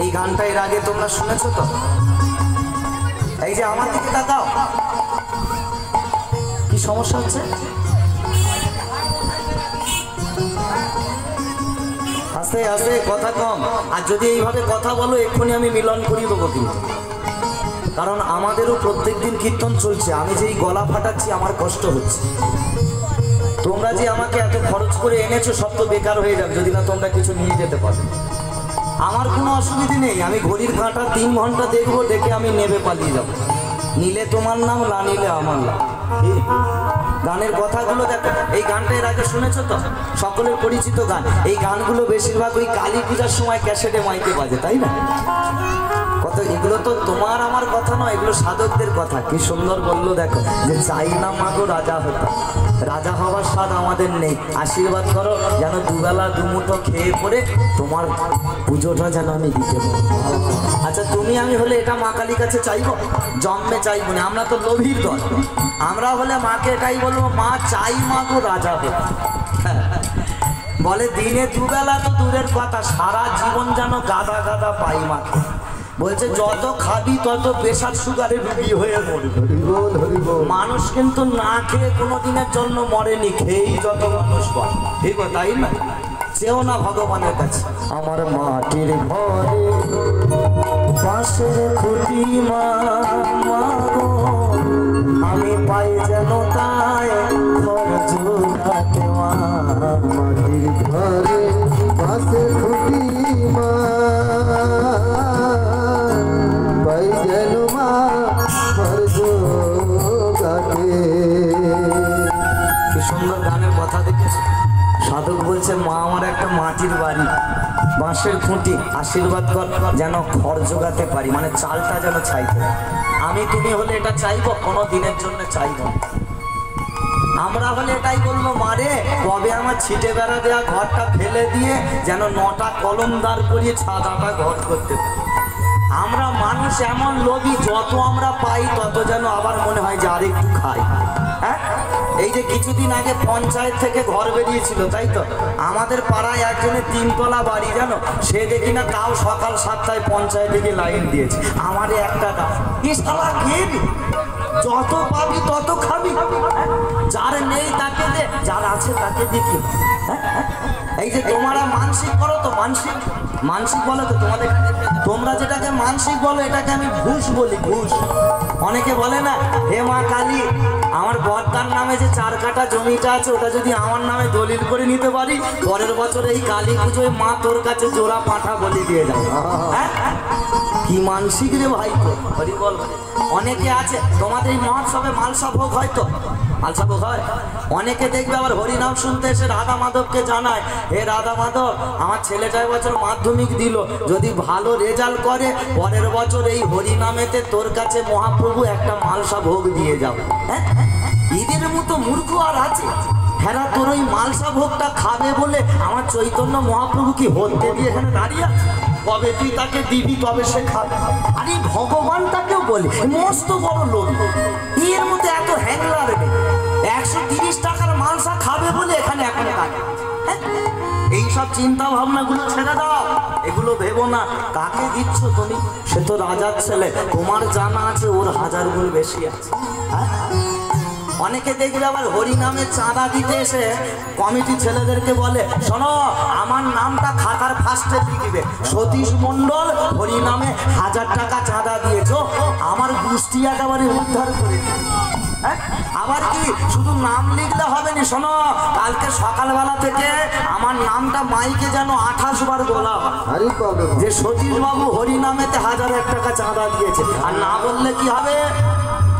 এই গানটা এর আগে তোমরা শুনেছো তো? এই যে আমার দিকে তাকাও, কি সমস্যা হচ্ছে? আস্তে আস্তে কথা কম, আর যদি এইভাবে কথা বলো এক্ষুনি আমি মিলন করিয়ে দেবো কিন্তু। কারণ আমাদেরও প্রত্যেকদিন কীর্তন চলছে, আমি যেই গলা ফাটাচ্ছি আমার কষ্ট হচ্ছে। তোমরা যে আমাকে এত খরচ করে এনেছো সব তো বেকার হয়ে যাবে যদি না তোমরা কিছু নিয়ে যেতে পারো। আমার কোনো অসুবিধে নেই, আমি ঘড়ির কাঁটা 3 ঘন্টা দেখবো, দেখে আমি নেবে পালিয়ে যাবো। নিলে তোমার নাম, না নিলে আমার নাম। গানের কথাগুলো দেখো, এই গানটা এর আগে শুনেছো তো? সকলের পরিচিত গান। এই গানগুলো বেশিরভাগ ওই কালী পূজার সময় ক্যাসেটে মাইকে বাজে, তাই না? কত এগুলো তো তোমার আমার কথা নয়, এগুলো সাধকদের কথা। কি সুন্দর বললো দেখো, যে চাই না মাগো রাজা হতে, রাজা হওয়ার স্বাদ আমাদের নেই। আশীর্বাদ করো যেন দুবেলা দুমুঠো খেয়ে পড়ে তোমার পুজোটা যেন আমি দিতে পারি। আচ্ছা তুমি আমি হলে এটা মা কালীর কাছে চাইবো? জন্মে চাইবো না, আমরা তো লোভীর দল। আমরা হলে মাকে এটাই বলবো, মা চাই মাগো রাজা হতে। বলে দিনে দুবেলা তো দূরের কথা, সারা জীবন যেন গাদা গাদা পাই মাকে। বলছে যত খাবি তত প্রেশার সুগারে রুগী হয়ে মরবে। মানুষ কিন্তু না খেয়ে কোনোদিনের জন্য মরেনি, খেয়েই যত মানুষ বলে। ঠিক তাই না? চেও না ভগবানের কাছে। আমার মাটির ঘরে বাঁশের খুঁটি মা গো, আমি পাই যেন তাই ঘর জোড়াতে মা। মাটির ঘরে বাঁশের খুঁটি মা, পাই যেন মা ঘর জোড়াতে। কি সুন্দর গানের কথা দেখেছো? সাধক বলছে মা আমার একটা মাটির বাড়ি, বাঁশের খুঁটি, আশীর্বাদ কর যেন খড় জোগাতে পারি, মানে চালটা যেন চাইতে। আমি তুমি হলে এটা চাইবো? কোনো দিনের জন্য চাইবো। আমরা হলে এটাই বলবো, মারে কবে আমার ছিটে বেড়া দেওয়া ঘরটা ফেলে দিয়ে যেন 9টা কলম দাঁড় করিয়ে ছাদাটা ঘর করতে পারি। আমরা মানুষ এমন লোভী, যত আমরা পাই তত যেন আবার মনে হয় যে আর একটু খাই। হ্যাঁ, এই যে কিছুদিন আগে পঞ্চায়েত থেকে ঘর বেরিয়েছিল, তাই তো? আমাদের পাড়ায় একজনের 3 তলা বাড়ি, জানো? সে দেখি না তাও সকাল 7টায় পঞ্চায়েতে গিয়ে লাইন দিয়েছে, আমারে একটা দাও। কি শালা খেয়ে নি, যত পাবি তত খাবি, যার নেই তাকে দে, যার আছে তাকে দিবি। এই যে তোমরা মানসিক করো তো, মানসিক মানসিক বলো তো তোমাদের, তোমরা যেটাকে মানসিক বলো এটাকে আমি ঘুষ বলি, ঘুষ। অনেকে বলে না, হে মা কালী, আমার বর্দার নামে যে 4 কাঠা জমিটা আছে ওটা যদি আমার নামে দলিল করে নিতে পারি, পরের বছর এই কালী পুজোয় মা তোর কাছে জোড়া পাঁঠা বলি দিয়ে যাবে। হ্যাঁ, কি মানসিক রে ভাই তো, হরি বল। অনেকে আছে তোমাদের এই মহোৎসবে মালসা ভোগ হয়তো, মালসা ভোগ হয়। অনেকে দেখবে আবার হরিনাম শুনতে এসে রাধা মাধবকে জানায়, হে রাধা মাধব, আমার ছেলেটা এবছর মাধ্যমিক দিল, যদি ভালো রেজাল্ট করে পরের বছর এই হরিনামেতে তোর কাছে মহাপ্রভু একটা মালসা ভোগ দিয়ে যাও। হ্যাঁ, ঈদের মতো মূর্খ আর আছে? হ্যাঁ, তোর ওই মালসা ভোগটা খাবে বলে আমার চৈতন্য মহাপ্রভু কি হতে দিয়ে এখানে দাঁড়িয়ে আছে? কবে তুই তাকে দিবি তবে সে খাবে। আরে ভগবানটাকেও বলে মস্ত বড় লোক, এর মধ্যে এত হ্যাংলার নেই। 130 টাকার মালসা খাবে বলে এখানে এখন থাকে। এইসব চিন্তা ভাবনাগুলো ছেড়ে দাও, এগুলো ভেবো না। কাকে দিচ্ছ তুমি? সে তো রাজার ছেলে, তোমার জানা আছে ওর 1000 গুণ বেশি আছে। হ্যাঁ, অনেকে দেখলে আবার হরিনামে চাঁদা দিতে এসে কমিটি ছেলেদেরকে বলে, শোনো আমার নামটা খাতার ফার্স্টে লিখবে, সতীশ মণ্ডল হরিনামে 1000 টাকা চাঁদা দিয়েছ, আমার গোষ্ঠী একেবারে উদ্ধার করে দিই। হ্যাঁ, আবার কি শুধু নাম লিখলে হবে না, শোনো কালকে সকালবেলা থেকে আমার নামটা মাইকে যেন 28 বার বলা হয় যে সতীশ বাবু হরিনামেতে 1001 টাকা চাঁদা দিয়েছে। আর না বললে কি হবে?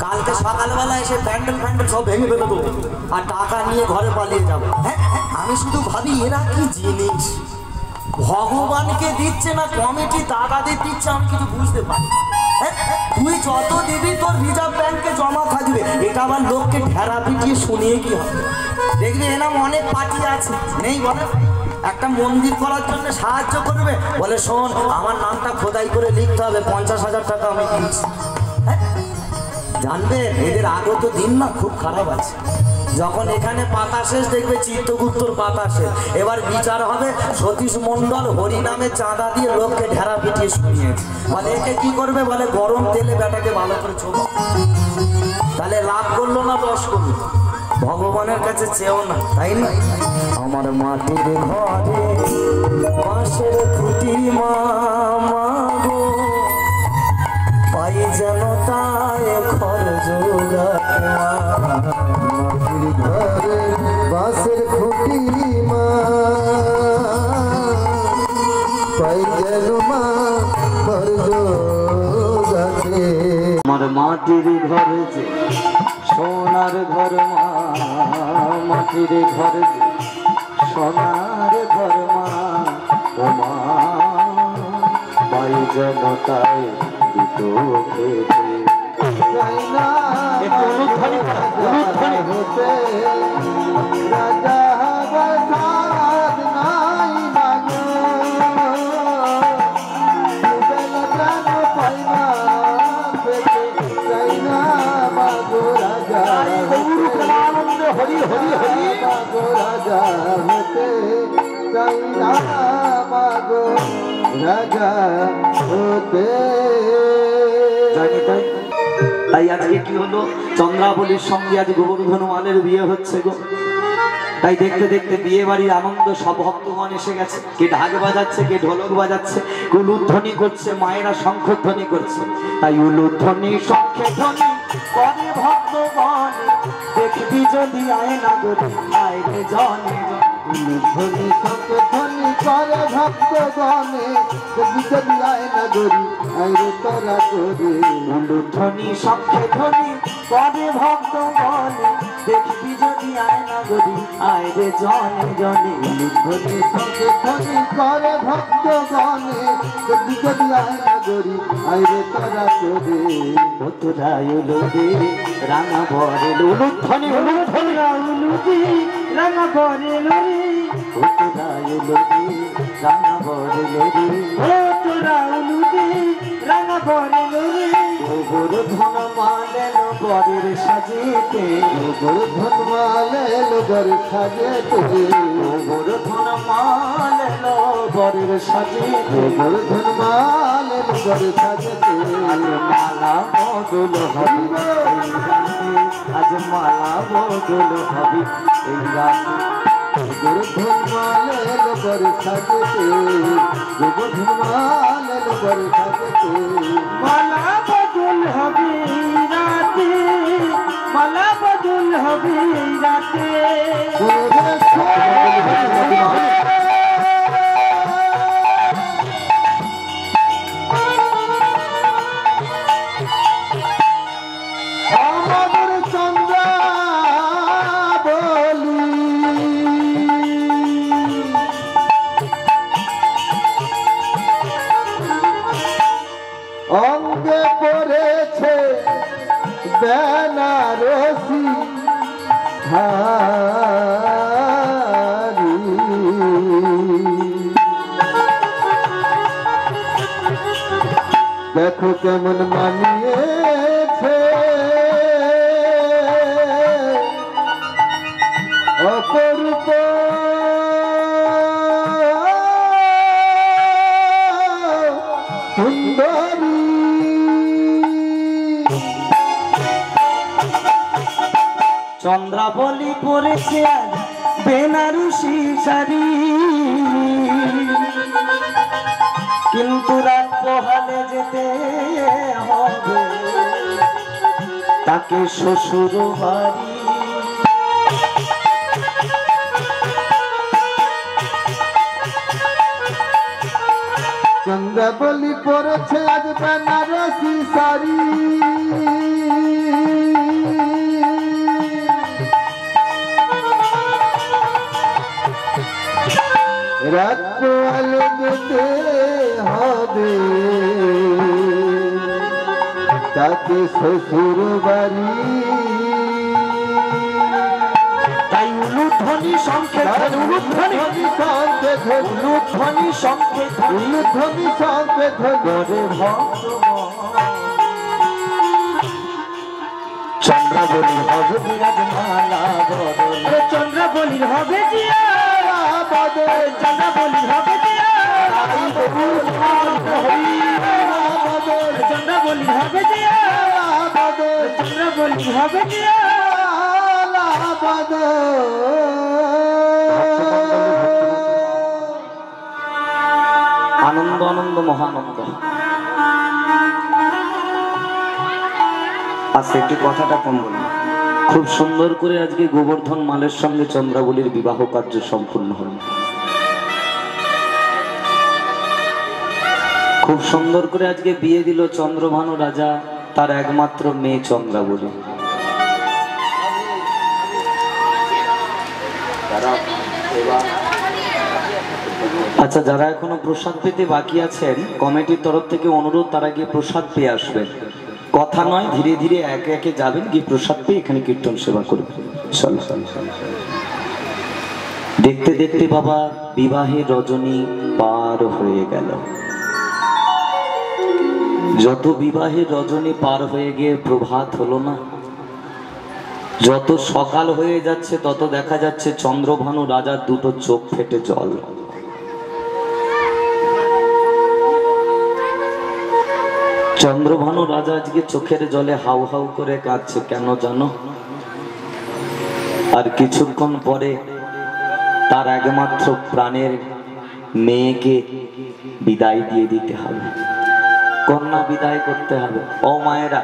কালকে সকালবেলা এসে প্যান্ডেল ফ্যান্ডেল সব ভেঙে ফেলে দেবো আর টাকা নিয়ে ঘরে পালিয়ে যাবো। হ্যাঁ, আমি শুধু ভাবি এরা কি জিনিস। ভগবানকে দিচ্ছে না কমিটি দাদাদের দিচ্ছে, আমি কিছু বুঝতে পারি। হ্যাঁ, তুই যত দিবি তোর রিজার্ভ ব্যাংকে জমা থাকবে, এটা আবার লোককে ঢেরা পিটিয়ে শুনিয়ে কি হবে? দেখবি এরকম অনেক পার্টি আছে, নেই বলে? একটা মন্দির করার জন্য সাহায্য করবে, বলে শোন আমার নামটা খোদাই করে লিখতে হবে, 50,000 টাকা আমি দিচ্ছি। হ্যাঁ, জানবে এদের আগত দিন না খুব খারাপ আছে। যখন এখানে পাতা শেষ দেখবে চিত্তগুপ্তর পাতা শেষ, এবার বিচার হবে সতীশ মণ্ডল হরিনামে চাঁদা দিয়ে লোককে ঢেরা পিটিয়ে শুনিয়েছে। বলে একে কি করবে? বলে গরম তেলে বেটাকে ভালো করে ছোবো। তাহলে লাভ করলো না লস করলো? ভগবানের কাছে চেয়েও না, তাই না? আমার মাটির ঘরে বাঁশের খুঁটি মাগো, পাই যেন তাই ঘর জোগাতে মা। মাটির ঘরে বাঁশের খুঁটি মা, পাই যেন মা ঘর জোগাতে। আমার মাটির ঘর যে সোনার ঘর মা, মাটির ঘর যে সোনার ঘর মা, ও মা পাই যেন তাই দিত খেতে। চাই না হতে রাজা হবার সাধ নাই মাগো, বেলা যেন পাই না পেতে। চাই না মাগো রাজা হরি হরি হরি মাগো রাজা হতে। চাই না মাগো রাজা হতে। তাই আজকে কি হলো, চন্দ্রাবলীর সঙ্গে আজ গোবর্ধন মালের বিয়ে হচ্ছে গো। তাই দেখতে দেখতে বিয়ে বাড়ির আনন্দ, সব ভক্তগণ এসে গেছে। কে ঢাক বাজাচ্ছে, কে ঢোলক বাজাচ্ছে, কে উলুধ্বনি করছে, মায়েরা শঙ্খধ্বনি করছে। তাই উলুধ্বনি শঙ্খধ্বনি করে ভক্তগণ, দেখবি যদি আয় না গরি আয় রে জনে। ধ্বনি শঙ্খধ্বনি করে ভক্তগণে, দেখবি যদি আয় না গরি আইরে তোরা করে। উলুধ্বনি শঙ্খধ্বনি করে ভক্তগণে, দেখবি যদি আয় না গরি আয় রে জনে জনে। ধ্বনি শঙ্খধ্বনি করে ভক্তগণে, দেখবি যদি আয় না গরি আইরে তোরা করে। তোরাই উলুদি রাঙা বরে উলুধ্বনি উলুধ্বনি উলুদি রাঙা বরে লরি, তোরাই উলুদি রাঙা বরে লরি, তোরা উলুদি রাঙা বরে লরি। গোবর্ধন মালেন বরের সাজেতে, গোবর্ধন মালেন বর সাজেতে, গোবর্ধন মালেন বরের সাজেতে, গোবর্ধন মালেন বর সাজেতে। মালা বদল হবে এই রাতে, আজ মালা বদল হবে এই রাতে। গোবর্ধন মালেন বর সাজেতে, গোবর্ধন মালেন বর সাজেতে। মালা বদল হবে রাতে, মালা বদল হবে রাতে। আমাদের চন্দ্রাবলী অঙ্গে পড়েছে বেনারসি হারি। দেখো কেমন মানিয়েছে অপরূপ সুন্দরী। চন্দ্রাবলী পরেছে আজ বেনারসি শাড়ি, কিন্তু রাত পোহালে যেতে হবে তাকে শ্বশুর বাড়ি। চন্দ্রাবলী পরেছে আজ বেনারসি শাড়ি, রাত পোয়ালে যেতে হবে তাকে শ্বশুর বাড়ি। তাই উলুধ্বনি সংকেত, উলুধ্বনি সংকেত, উলুধ্বনি সংকেত, উলুধ্বনি সংকেত করে চন্দ্রাবলীর হবে বিরাজমালা বদলে, চন্দ্রাবলীর হবে জিয়া বদলে, চন্দ্রাবলীর হবে জিয়া বদলে, চন্দ্রাবলীর হবে জিয়া বদলে, চন্দ্রাবলীর হবে জিয়া বদলে। আনন্দ আনন্দ মহানন্দ। আজকে একটু কথাটা কম বলি। খুব সুন্দর করে আজকে গোবর্ধন মালের সঙ্গে চন্দ্রাবলীর বিবাহ কার্য সম্পূর্ণ হল। খুব সুন্দর করে আজকে বিয়ে দিল চন্দ্রভানু রাজা তার একমাত্র মেয়ে চন্দ্রাবলী। আচ্ছা, যারা এখনো প্রসাদ পেতে বাকি আছেন, কমিটির তরফ থেকে অনুরোধ তারা গিয়ে প্রসাদ পেয়ে আসবেন। কথা নয়, ধীরে ধীরে একে একে যাবেন, গিয়ে প্রসাদ পেয়ে এখানে কীর্তন সেবা করবেন। দেখতে দেখতে বাবা বিবাহের রজনী পার হয়ে গেল। যত বিবাহের রজনী পার হয়ে গিয়ে প্রভাত হলো না, যত সকাল হয়ে যাচ্ছে তত দেখা যাচ্ছে চন্দ্রভানু রাজার দুটো চোখ ফেটে জল। চন্দ্রভানু রাজা আজকে চোখের জলে হাউ হাউ করে কাঁদছে। কেন জানো? আর কিছুক্ষণ পরে তার একমাত্র প্রাণের মেয়েকে বিদায় দিয়ে দিতে হবে, কন্যা বিদায় করতে হবে। ও মায়েরা,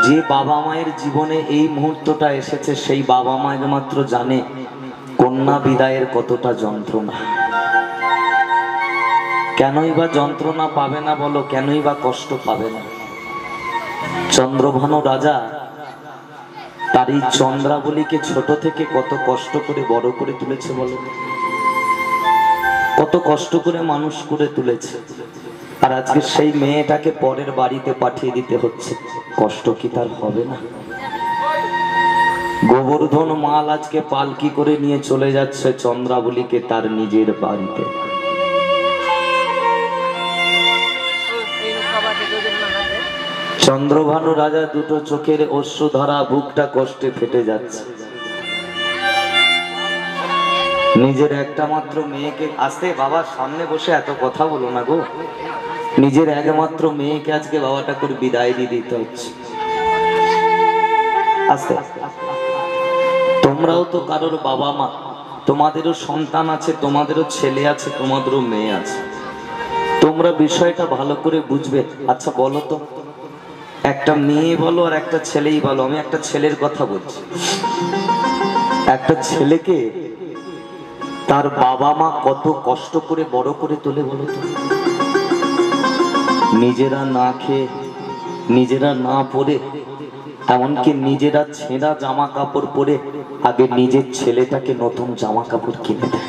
যে বাবা মায়ের জীবনে এই মুহূর্তটা এসেছে সেই বাবা মা একমাত্র জানে কন্যা বিদায়ের কতটা যন্ত্রণা। কেনই বা যন্ত্রণা পাবে না বলো? কেনই বা কষ্ট পাবে না? চন্দ্রভানু রাজা তার এই চন্দ্রাবলীকে ছোট থেকে কত কষ্ট করে বড় করে তুলেছে বলো, কত কষ্ট করে মানুষ করে তুলেছে। আর আজকে সেই মেয়েটাকে পরের বাড়িতে পাঠিয়ে দিতে হচ্ছে। কষ্ট কি তার হবে না? গোবর্ধন মাল আজকে পালকি করে নিয়ে চলে যাচ্ছে চন্দ্রাবলীকে তার নিজের বাড়িতে। চন্দ্রভানু রাজা দুটো চোখের অশ্রু ধরা, বুকটা কষ্টে ফেটে যাচ্ছে। নিজের একটা মাত্র মেয়েকে, আসতে বাবার সামনে বসে এত কথা বলো না গো, নিজের একমাত্র মেয়েকে আজকে বাবাটা করে বিদায় দিয়ে দিতে হচ্ছে। আস্তে, তোমরাও তো কারোর বাবা মা, তোমাদেরও সন্তান আছে, তোমাদেরও ছেলে আছে, তোমাদেরও মেয়ে আছে। তোমরা বিষয়টা ভালো করে বুঝবে। আচ্ছা বলো তো, একটা মেয়ে বলো আর একটা ছেলেই বলো, আমি একটা ছেলের কথা বলছি, একটা ছেলেকে তার বাবা মা কত কষ্ট করে বড় করে তোলে বলো তো। নিজেরা না খেয়ে, নিজেরা না পরে, এমনকি নিজেরা ছেঁড়া জামা কাপড় পরে আগে নিজের ছেলেটাকে নতুন জামা কাপড় কিনে দেয়।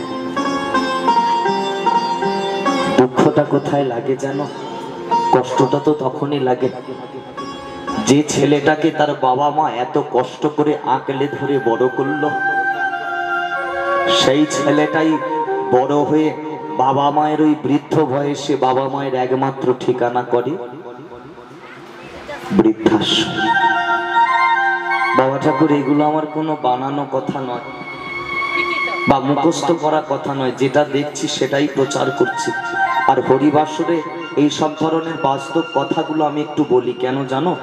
দুঃখটা কোথায় লাগে জানো? কষ্টটা তো তখনই লাগে যে ছেলেটাকে তার বাবা মা এত কষ্ট করে আঁকলে ধরে বড় করলো, সেই ছেলেটাই বড় হয়ে বাবা মায়ের ওই বৃদ্ধ বয়সে বাবা মায়ের একমাত্র ঠিকানা করে বৃদ্ধাশ্রম। বাবা ঠাকুর, এগুলো আমার কোনো বানানো কথা নয় বা মুখস্থ করা কথা নয়, যেটা দেখছি সেটাই প্রচার করছি। আর হরিবাসরে এই সব ধরনের বাস্তব কথাগুলো আমি একটু বলি, কেন জানো?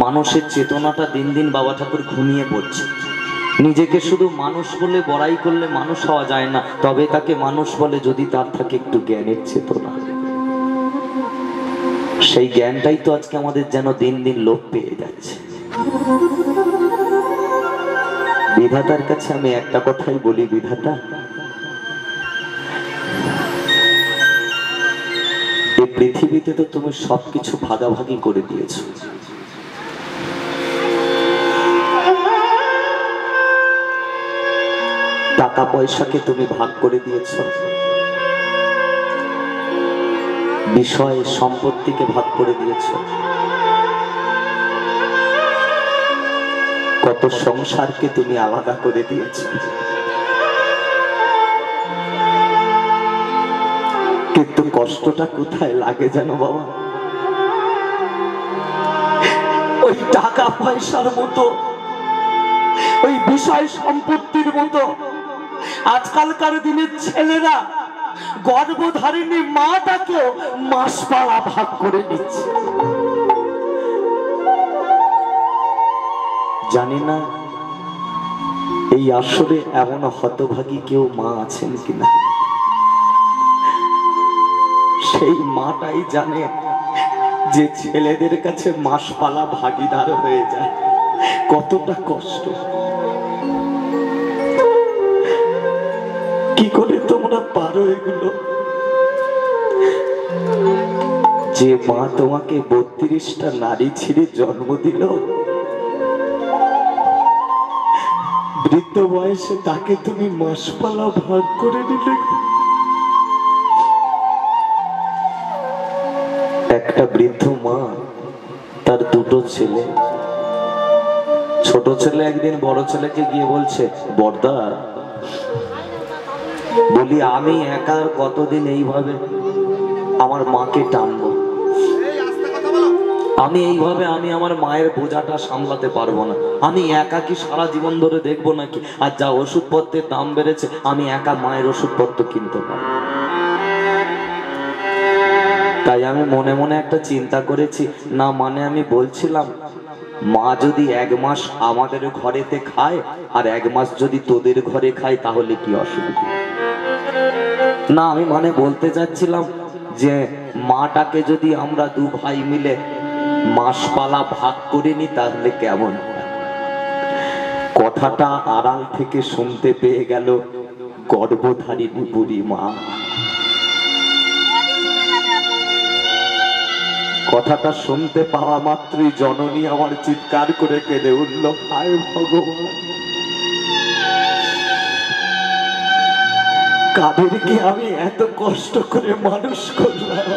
মানুষের চেতনাটা দিন দিন বাবা ঠাকুর ঘুমিয়ে পড়ছে। নিজেকে শুধু মানুষ বলে বড়াই করলে মানুষ হওয়া যায় না, তবে তাকে মানুষ বলে যদি তার থাকে একটু জ্ঞানের চেতনা। সেই জ্ঞানটাই তো আজকে আমাদের যেন দিন দিন লোপ পেয়ে যাচ্ছে। বিধাতার কাছে আমি একটা কথাই বলি, বিধাতা, এই পৃথিবীতে তো তুমি সবকিছু ভাগাভাগি করে দিয়েছো। টাকা পয়সাকে তুমি ভাগ করে দিয়েছো, বিষয় সম্পত্তিকে ভাগ করে দিয়েছ, কত সংসারকে তুমি আলাদা করে দিয়েছ। কিন্তু কষ্টটা কোথায় লাগে জানো বাবা? ওই টাকা পয়সার মতো, ওই বিষয় সম্পত্তির মতো আজকালকার দিনের ছেলেরা গর্ভধারিণী মাটাকেও মাসপাড়া ভাগ করে নিচ্ছে। জানি না এই আসরে এমন হতভাগী কেউ মা আছেন কিনা। সেই মাটাই জানে যে ছেলেদের কাছে মাসপালা ভাগিদার হয়ে যায় কতটা কষ্ট। কি করে তোমরা পারো এগুলো? যে মা তোমাকে 32টা নারী ছেড়ে জন্ম দিল, বৃদ্ধ বয়সে তাকে তুমি মাসপালা ভাগ করে নিলে। একটা বৃদ্ধ মা, তার দুটো ছেলে। ছোট ছেলে একদিন বড় ছেলেকে গিয়ে বলছে, বড়দা বলি আমি একা কতদিন এইভাবে আমার মাকে টানবো? আমি এইভাবে আমি আমার মায়ের বোঝাটা সামলাতে পারবো না। আমি একা কি সারা জীবন ধরে দেখবো নাকি? আর যা ওষুধপত্রের দাম বেড়েছে, আমি একা মায়ের ওষুধপত্র কিনতে পারবো। তাই আমি মনে মনে একটা চিন্তা করেছি, না মানে আমি বলছিলাম, মা যদি 1 মাস আমাদের ঘরেতে খায় আর 1 মাস যদি তোদের ঘরে খায় তাহলে কি অসুবিধা? না আমি মানে বলতে চাচ্ছিলাম যে মাটাকে যদি আমরা 2 ভাই মিলে মাসপালা ভাগ করে নি তাহলে কেমন? কথাটা আড়াল থেকে শুনতে পেয়ে গেল গর্ভধারিণী বুড়ি মা। কথাটা শুনতে পাওয়া মাত্রই জননী আমার চিৎকার করে কেঁদে উঠল, হায় ভগবান, কাদেরকে আমি এত কষ্ট করে মানুষ করলাম,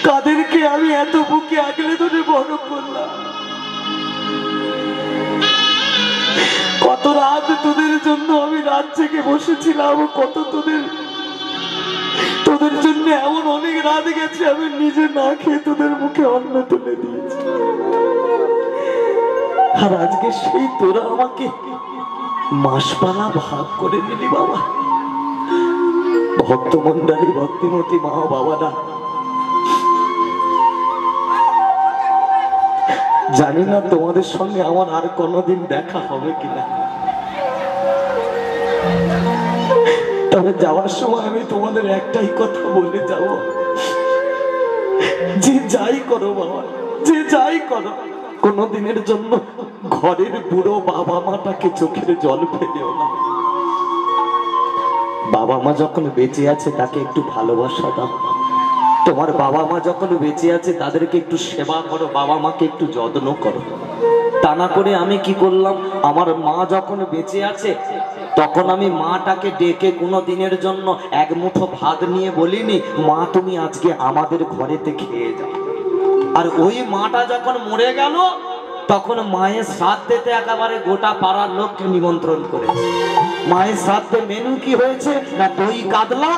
কাদেরকে আমি এত বুকে আগলে ধরে বড় করলাম। কত রাত তোদের জন্য আমি রাত জেগে বসেছিলাম, কত তোদের জন্য এমন অনেক রাত গেছে আমি নিজে না খেয়ে তোদের মুখে অন্ন তুলে দিয়েছি। আর আজকে সেই তোরা আমাকে মাসপালা ভাগ করে দিলি বাবা। ভক্তমন্ডলী, ভক্তিমতী মা বাবারা, জানি না তোমাদের সঙ্গে আমার আর কোনোদিন দেখা হবে কিনা, তবে যাওয়ার সময় আমি তোমাদের একটাই কথা বলে যাব, যে যাই করো বাবা, যে যাই করো, কোনোদিনের জন্য ঘরের বুড়ো বাবা মাটাকে চোখের জল ফেলেও না। বাবা মা যখন বেঁচে আছে তাকে একটু ভালোবাসা দাও। তোমার বাবা মা যখন বেঁচে আছে তাদেরকে একটু সেবা করো, বাবা মাকে একটু যত্ন করো। তা না করে আমি কি করলাম, আমার মা যখন বেঁচে আছে তখন আমি মাটাকে ডেকে কোনো দিনের জন্য 1 মুঠো ভাত নিয়ে বলিনি, মা তুমি আজকে আমাদের ঘরেতে খেয়ে যাও। আর ওই মাটা যখন মরে গেল তখন মায়ের শ্রাদ্ধেতে একেবারে গোটা পাড়ার লোককে নিমন্ত্রণ করেছে। মায়ের শ্রাদ্ধে মেনু কি হয়েছে না, দই কাতলা,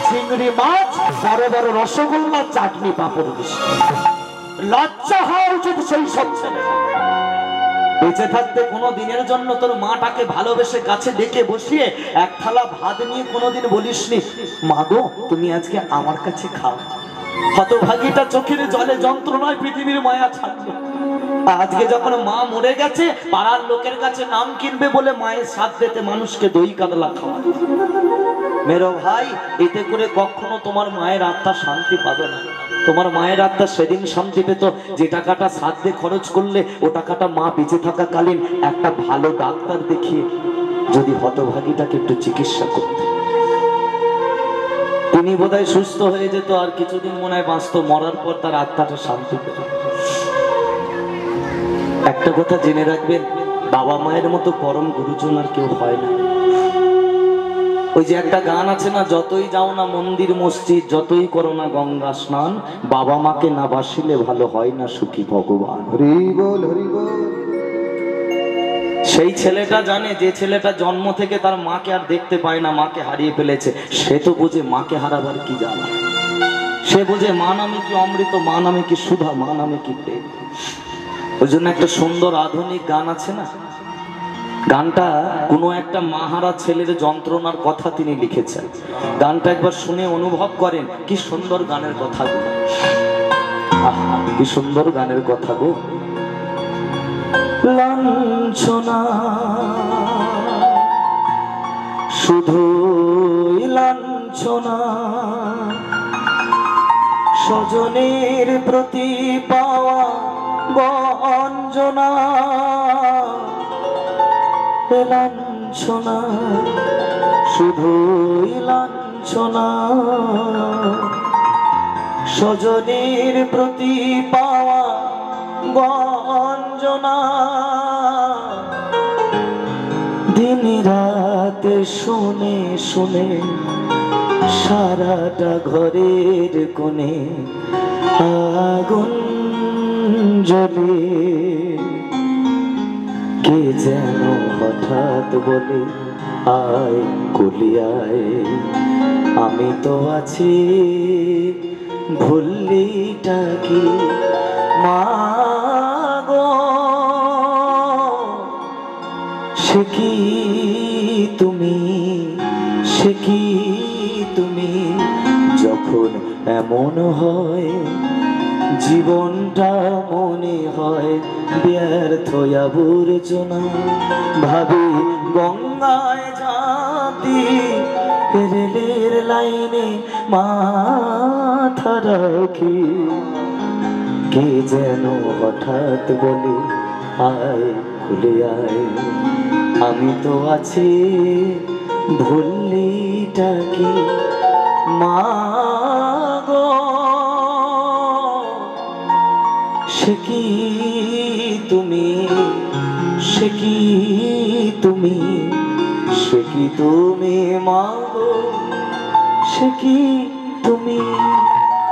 চিংড়ি মাছ, বড় বড় রসগোল্লা, চাটনি, পাঁপড়, মিষ্টি। লজ্জা হওয়া উচিত সেই সব ছেলে। বেঁচে থাকতে কোনো দিনের জন্য তোর মাটাকে ভালোবেসে কাছে ডেকে বসিয়ে 1 থালা ভাত নিয়ে কোনোদিন বলিসনি, মা গো তুমি আজকে আমার কাছে খাও। হতভাগীটা চোখের জলে যন্ত্রণায় পৃথিবীর মায়া ছাড়লো। আজকে যখন মা মরে গেছে পাড়ার লোকের কাছে নাম কিনবে বলে মায়ের শ্রাদ্ধেতে মানুষকে দই কাতলা খাওয়া। মেরো ভাই, এতে করে কখনো তোমার মায়ের আত্মা শান্তি পাবে না। তোমার মায়ের আত্মা সেদিন শান্তি পেত যে টাকাটা শ্রাদ্ধে খরচ করলে ও টাকাটা মা বেঁচে থাকাকালীন একটা ভালো ডাক্তার দেখিয়ে যদি হতভাগীটাকে একটু চিকিৎসা করতে, তিনি বোধহয় সুস্থ হয়ে যেত, আর কিছুদিন মনে হয় বাঁচত, মরার পর তার আত্মাটা শান্তি পেত। একটা কথা জেনে রাখবেন, বাবা মায়ের মতো পরম গুরুজন আর কেউ হয় না। ওই যে একটা গান আছে না, যতই যাও না মন্দির মসজিদ, যতই করো না গঙ্গা স্নান, বাবা মাকে না বাসিলে ভালো হয় না সুখী ভগবান। হরি বল হরি বল। সেই ছেলেটা জানে, যে ছেলেটা জন্ম থেকে তার মাকে আর দেখতে পায় না, মাকে হারিয়ে ফেলেছে, সে তো বোঝে মাকে হারাবার কি জ্বালা। সে বোঝে মা নামে কি অমৃত, মা নামে কি সুধা, মা নামে কি প্রেম। ওই জন্য একটা সুন্দর আধুনিক গান আছে না, গানটা কোনো একটা মাহারা ছেলের যন্ত্রণার কথা তিনি লিখেছেন। গানটা একবার শুনে অনুভব করেন কি সুন্দর গানের কথা গো, আহা কি সুন্দর গানের কথা গো। লাঞ্ছনা শুধুই লাঞ্ছনা, স্বজনের প্রতি পাওয়া বঞ্চনা। লাঞ্ছনা শুধুই লাঞ্ছনা, স্বজনের প্রতি পাওয়া বঞ্চনা। দিন রাতে শুনে শুনে সারাটা ঘরের কোণে আগুন জ্বলে। কে যেন হঠাৎ বলে আয় কলিয়ায়, আমি তো আছি ভুললিটা কি মা গো। সে কি তুমি, সে কি তুমি, যখন এমন হয় জীবনটা মনে হয় ব্যর্থ আবর্জনা। ভাবি গঙ্গায় ঝাঁপি, রেলের লাইনে মাথা রাখি, কে যেন হঠাৎ বলে আয় খুলে আয়, আমি তো আছি ভুললিটা কি মা গো। সে কি তুমি, সে কি তুমি, সে কি তুমি মা গো, সে কি তুমি।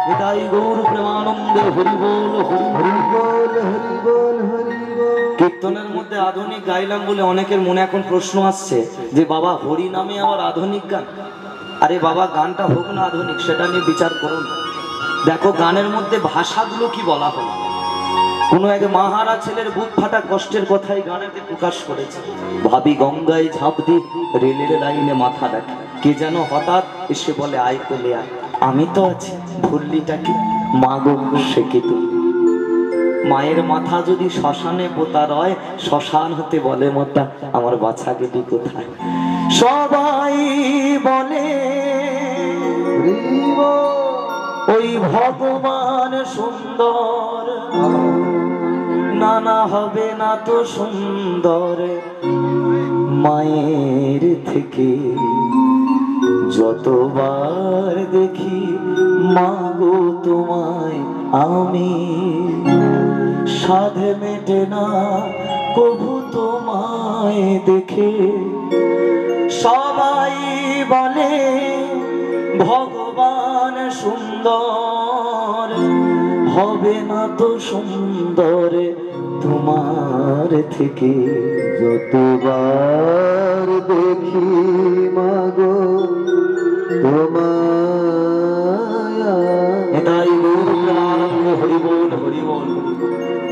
নিতাই গৌর প্রেমানন্দে হরি বল হরি বল হরি বল হরি বল। কীর্তনের মধ্যে আধুনিক গাইলাম বলে অনেকের মনে এখন প্রশ্ন আসছে যে বাবা হরি নামে আবার আধুনিক গান। আরে বাবা গানটা হোক না আধুনিক, সেটা নিয়ে বিচার করুন। দেখো গানের মধ্যে ভাষাগুলো কি বলা হলো। কোনো এক মাহারা ছেলের বুক ফাটা কষ্টের কথাই গানেতে প্রকাশ করেছে। ভাবি গঙ্গায় ঝাঁপ দি, রেলের লাইনে মাথা রাখে, কে যেন হঠাৎ এসে বলে আয় কোলে আয়, আমি তো আছি ভুললিটা কি মা গো। সে কি তুমি। মায়ের মাথা যদি শ্মশানে পোতা রয়, শ্মশান হতে বলে মতা আমার বাছা গেটি কোথায়। সবাই বলে ওই ভগবান সুন্দর, নানা হবে না তো সুন্দর মায়ের থেকে। যতবার দেখি মা গো তোমায় আমি, সাধে মেটে না কভু তোমায় দেখে। সবাই বলে ভগবান সুন্দর, হবে না তো সুন্দর তোমার থেকে। যতবার দেখি মাগো তোমায়। এটাই হরি বল হরি বল।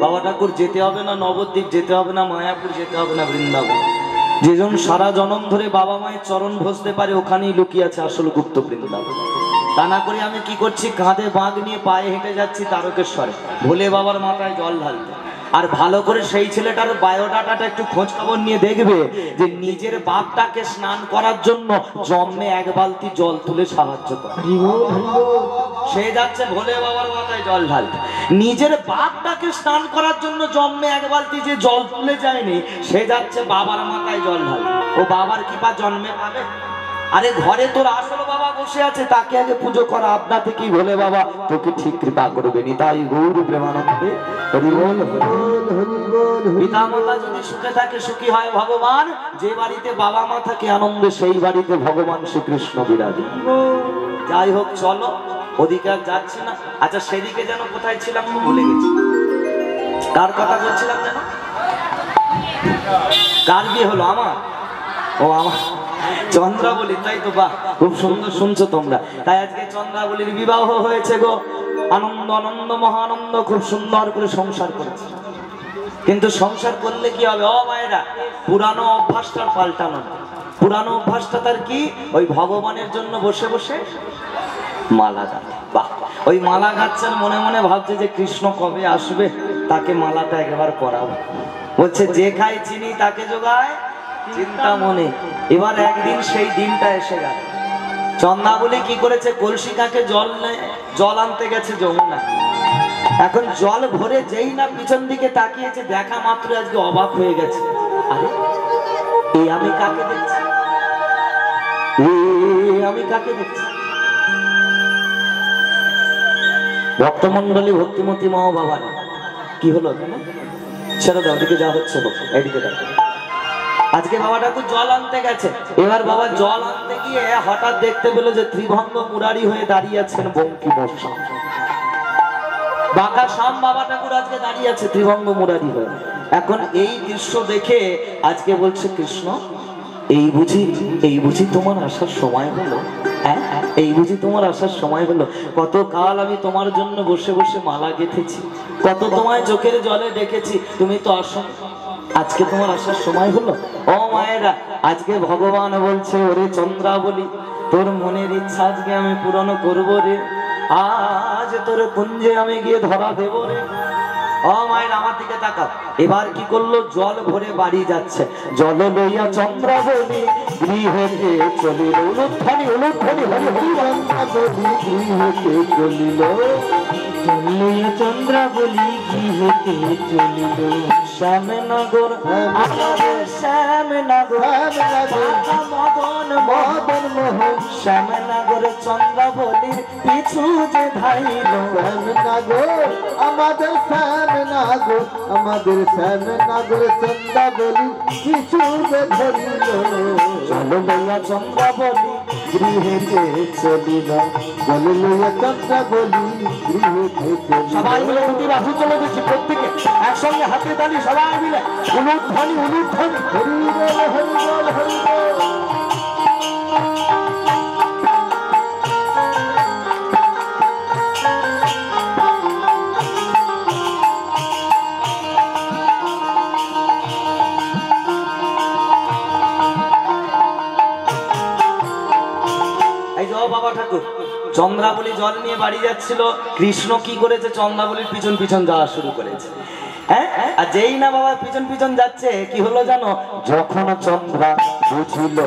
বাবা ঠাকুর যেতে হবে না নবদ্বীপ, যেতে হবে না মায়াপুর, যেতে হবে না বৃন্দাবন। যেজন সারা জনম ধরে বাবা মায়ের চরণ ভজতে পারে, ওখানেই লুকিয়ে আছে আসল গুপ্ত বৃন্দাবন। তা না করে আমি কি করছি, কাঁধে বাঁক নিয়ে পায়ে হেঁটে যাচ্ছি তারকেশ্বরে ভোলে বাবার মাথায় জল ঢালতে। আর ভালো করে সেই ছেলেটার বায়োডাটাটা একটু খোঁজ খবর নিয়ে দেখবে যে নিজের বাপটাকে স্নান করার জন্য জন্মে এক বালতি জল তুলে সাহায্য করে। সে যাচ্ছে ভোলে বাবার মাথায় জল ঢালতে, নিজের বাপটাকে স্নান করার জন্য জন্মে এক বালতি যে জল তুলে যায়নি, সে যাচ্ছে বাবার মাথায় জল ঢালতে। ও বাবার কৃপা জন্মে পাবে? আরে ঘরে তোর আসল বাবা বসে আছে, তাকে আগে পুজো করা, আপনা থেকেই বলে বাবা তোকে ঠিক কৃপা করবেনি। তাই গৌর প্রেমানন্দে হরি বল হরি বল। পিতা মাতা যদি সুখে থাকে সুখী হয় ভগবান, যে বাড়িতে বাবা মা থাকে আনন্দে সেই বাড়িতে ভগবান শ্রীকৃষ্ণ বিরাজে। যাই হোক চলো, ওদিকে আর যাচ্ছি না। আচ্ছা সেদিকে যেন কোথায় ছিলাম ভুলে গেছি, কার কথা বলছিলাম যেন, কার বিয়ে হলো? আমার, ও আমার চন্দ্রাবলী, তাই তো? বাহ, খুব সুন্দর শুনছো তোমরা। তাই আজকে চন্দ্রাবলীর বিবাহ হয়েছে গো, আনন্দ আনন্দ মহানন্দ, খুব সুন্দর করে সংসার করেছে। কিন্তু সংসার করলে কি হবে ও মায়েরা? পুরানো অভ্যাসটার পাল্টানো। পুরানো অভ্যাসটা তার কি? ওই ভগবানের জন্য বসে বসে মালা গাঁথে। বাহ, ওই মালা গাচ্ছেন, মনে মনে ভাবছে যে কৃষ্ণ কবে আসবে, তাকে মালাটা একবার পরাবো। বলছে যে খায় চিনি তাকে জোগায় চিন্তা মনে। এবার একদিন সেই দিনটা এসে গেল। চন্দ্রাবলী কি করেছে? কলসি কাকে জল আনতে গেছে যমুনা। এখন জল ভরে যেই না পিছন দিকে তাকিয়েছে, দেখা মাত্র আজকে অবাক হয়ে গেছে। আরে এই আমি কাকে দেখছি, আমি কাকে দেখছি? ভক্তমন্ডলী, ভক্তিমতী মা বাবা, কি হলো? ছেড়ে দাও, দিকে যা হচ্ছে হোক, এইদিকে দেখো। আজকে বাবা ঠাকুর জল আনতে গেছে। এবার বাবা জল আনতে গিয়ে হঠাৎ দেখতে পেল যে ত্রিভঙ্গ মুরারি হয়ে দাঁড়িয়ে আছেন বঙ্কিমশা। বাঁকা শাম বাবা ঠাকুর আজকে দাঁড়িয়ে আছে ত্রিভঙ্গ মুরারি হয়ে। এখন এই দৃশ্য দেখে আজকে বলছে কৃষ্ণ, এই বুঝি তোমার আসার সময় হলো? হ্যাঁ, এই বুঝি তোমার আসার সময় হলো? কত কাল আমি তোমার জন্য বসে বসে মালা গেঁথেছি, কত তোমায় চোখের জলে ডেকেছি, তুমি তো আসো, আজকে তোমার আসার সময় হলো? ও মায়েরা, আজকে ভগবান বলছে ওরে চন্দ্রাবলী, তোর মনের ইচ্ছা আজকে আমি পূরণ করবো রে। আজ তোর কুঞ্জে আমি গিয়ে ধরা দেবো রে। ও মায়ের আমার দিকে তাকাও। এবার কি করলো? জল ভরে বাড়ি যাচ্ছে। জল লইয়া চন্দ্রাবলী গৃহেতে চলিল। উলুধ্বনি উলুধ্বনি হরি হরি গৃহেতে চলিল। জল লইয়া চন্দ্রাবলী গৃহেতে চলিল। শ্যামনগর আমাদের শ্যামনগর, মদন মদন মোহন শ্যামনগর চন্দ্রাবলীর পিছু যে ধাইল। শ্যামনগর আমাদের শ্যামনগর, আমাদের শ্যামনগর চন্দ্রাবলী কিছু ধরিল। জল লইয়া চন্দ্রাবলী গৃহেতে চলিল। জল লইয়া চন্দ্রাবলী গৃহেতে চলিল। সবাই মিলে দুটি বাহু চলে গেছি, প্রত্যেকে একসঙ্গে হাতে তালি, সবাই মিলে উলুধ্বনি উলুধ্বনি হরি বল হরি বল হরি বল। এই যে বাবা ঠাকুর চন্দ্রাবলী জল নিয়ে বাড়ি যাচ্ছিল, কৃষ্ণ কি করেছে? চন্দ্রাবলীর পিছন পিছন যাওয়া শুরু করেছে। হ্যাঁ, আর যেই না বাবা পিছন পিছন যাচ্ছে, কি হলো জানো? যখন চন্দ্রা বুঝিল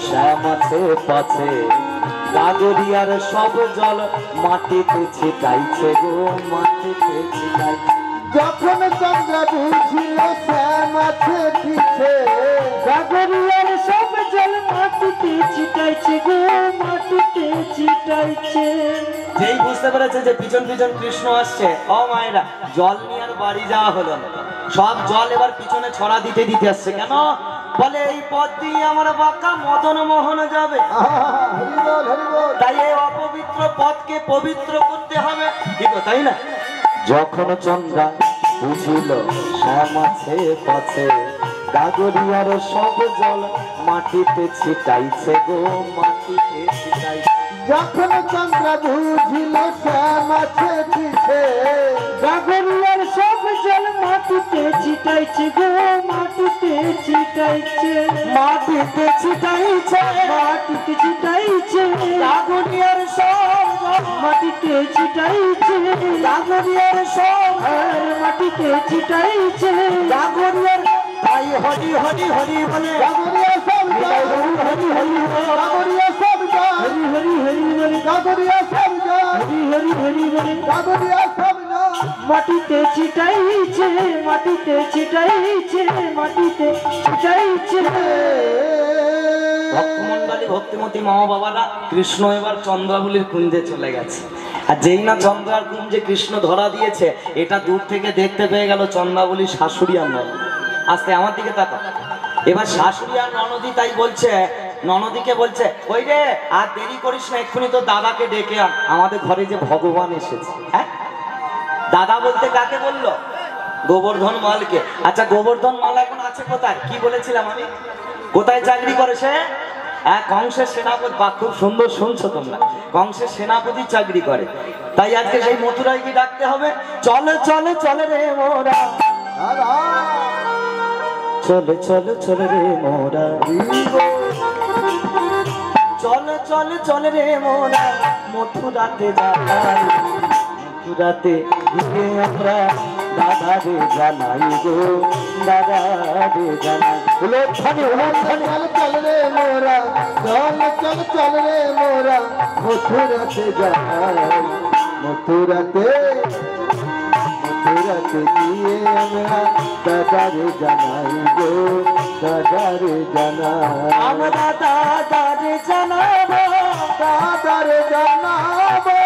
শ্যাম আছে পাছে, গাগরিয়ার সব জল মাটিতে ছিটাইছে গো, মাটিতে ছিটাইছে। যখন চন্দ্রা বুঝিল শ্যাম আছে পিছে, গাগরিয়ার সব জল মাটিতে ছিটাইছে গো, মাটিতে ছিটাইছে। যেই বুঝতে পেরেছে যে পিছন পিছন কৃষ্ণ আসছে, ও মায়েরা, জল নিয়ে আর বাড়ি যাওয়া হলো না। সব জল এবার পিছনে ছড়া দিতে দিতে আসছে। কেন? বলে এই পথ দিয়ে আমার বাঁকা মদন মোহন যাবে। হরি বল হরি বল। তাই এই অপবিত্র পথকে পবিত্র করতে হবে, ঠিক তাই না? যখন চন্দ্রা বুঝিল শ্যাম আছে পথে, গাগরিয়ার সব জল মাটিতে ছিটাইছে গো, মাটিতে ছিটাইছে। যখন চন্দ্রা বুঝিল শ্যাম আছে পিছে, গাগরিয়ার সব জল মাটিতে ছিটাইছে গো, মাটিতে ছিটাইছে। মাটিতে ছিটাইছে, মাটিতে ছিটাইছে। গাগরিয়ার সব জল মাটিতে ছিটাইছে। গাগরিয়ার সব আর মাটিতে ছিটাইছে। গাগরিয়ার তাই হরি হরি হরি বলে গাগরিয়া সব যায়, হরি হরি গাগরিয়া সব যায়, হরি হরি হরি বলে, গাগরিয়া সব যায়, হরি হরি হরি বলে। গাগরিয়া সব যায়। মাটিতে ছিটাইছে, মাটিতে ছিটাইছে, মাটিতে ছিটাইছে। ভক্তমন্ডলী সুন্দরী ভক্তিমতী মা বাবারা, কৃষ্ণ এবার চন্দ্রাবলীর কুঞ্জে চলে গেছে। আর যেই না চন্দ্রার কুঞ্জে কৃষ্ণ ধরা দিয়েছে, এটা দূর থেকে দেখতে পেয়ে গেল চন্দ্রাবলীর শাশুড়ি আর ননদ। আস্তে আমার দিকে তাকা। এবার শাশুড়ি আর ননদি তাই বলছে, ননদিকে বলছে, ওই রে আর দেরি করিস না, এক্ষুনি তো দাদাকে ডেকে আন, আমাদের ঘরে যে ভগবান এসেছে। হ্যাঁ, দাদা বলতে কাকে বললো? গোবর্ধন মালকে। আচ্ছা, গোবর্ধন মাল এখন আছে কোথায়? কি বলেছিলাম আমি? কোথায় চাকরি করে সে? কংসের সেনাপতি। বা খুব সুন্দর শুনছো তোমরা, কংসের সেনাপতি চাকরি করে। তাই আজকে সেই মথুরাইকে ডাকতে হবে। চলে চলে চলে রে মোরা, চলে চলে চলে রে মোরা, চলে চলে চলে রে মোরা মথুরাতে যাই, মথুরাতে গিয়ে আমরা দাদা রে জানাই গো, দাদা রে জানাই। চল চল রে মোরা, চল চল চল রে মোরা মথুরাতে যাই, মথুরাতে মথুরাতে গিয়ে আমরা দাদা রে জানাই গো, দাদা রে জানাই। আমরা দাদা রে জানাবো, দাদা রে জানাবো,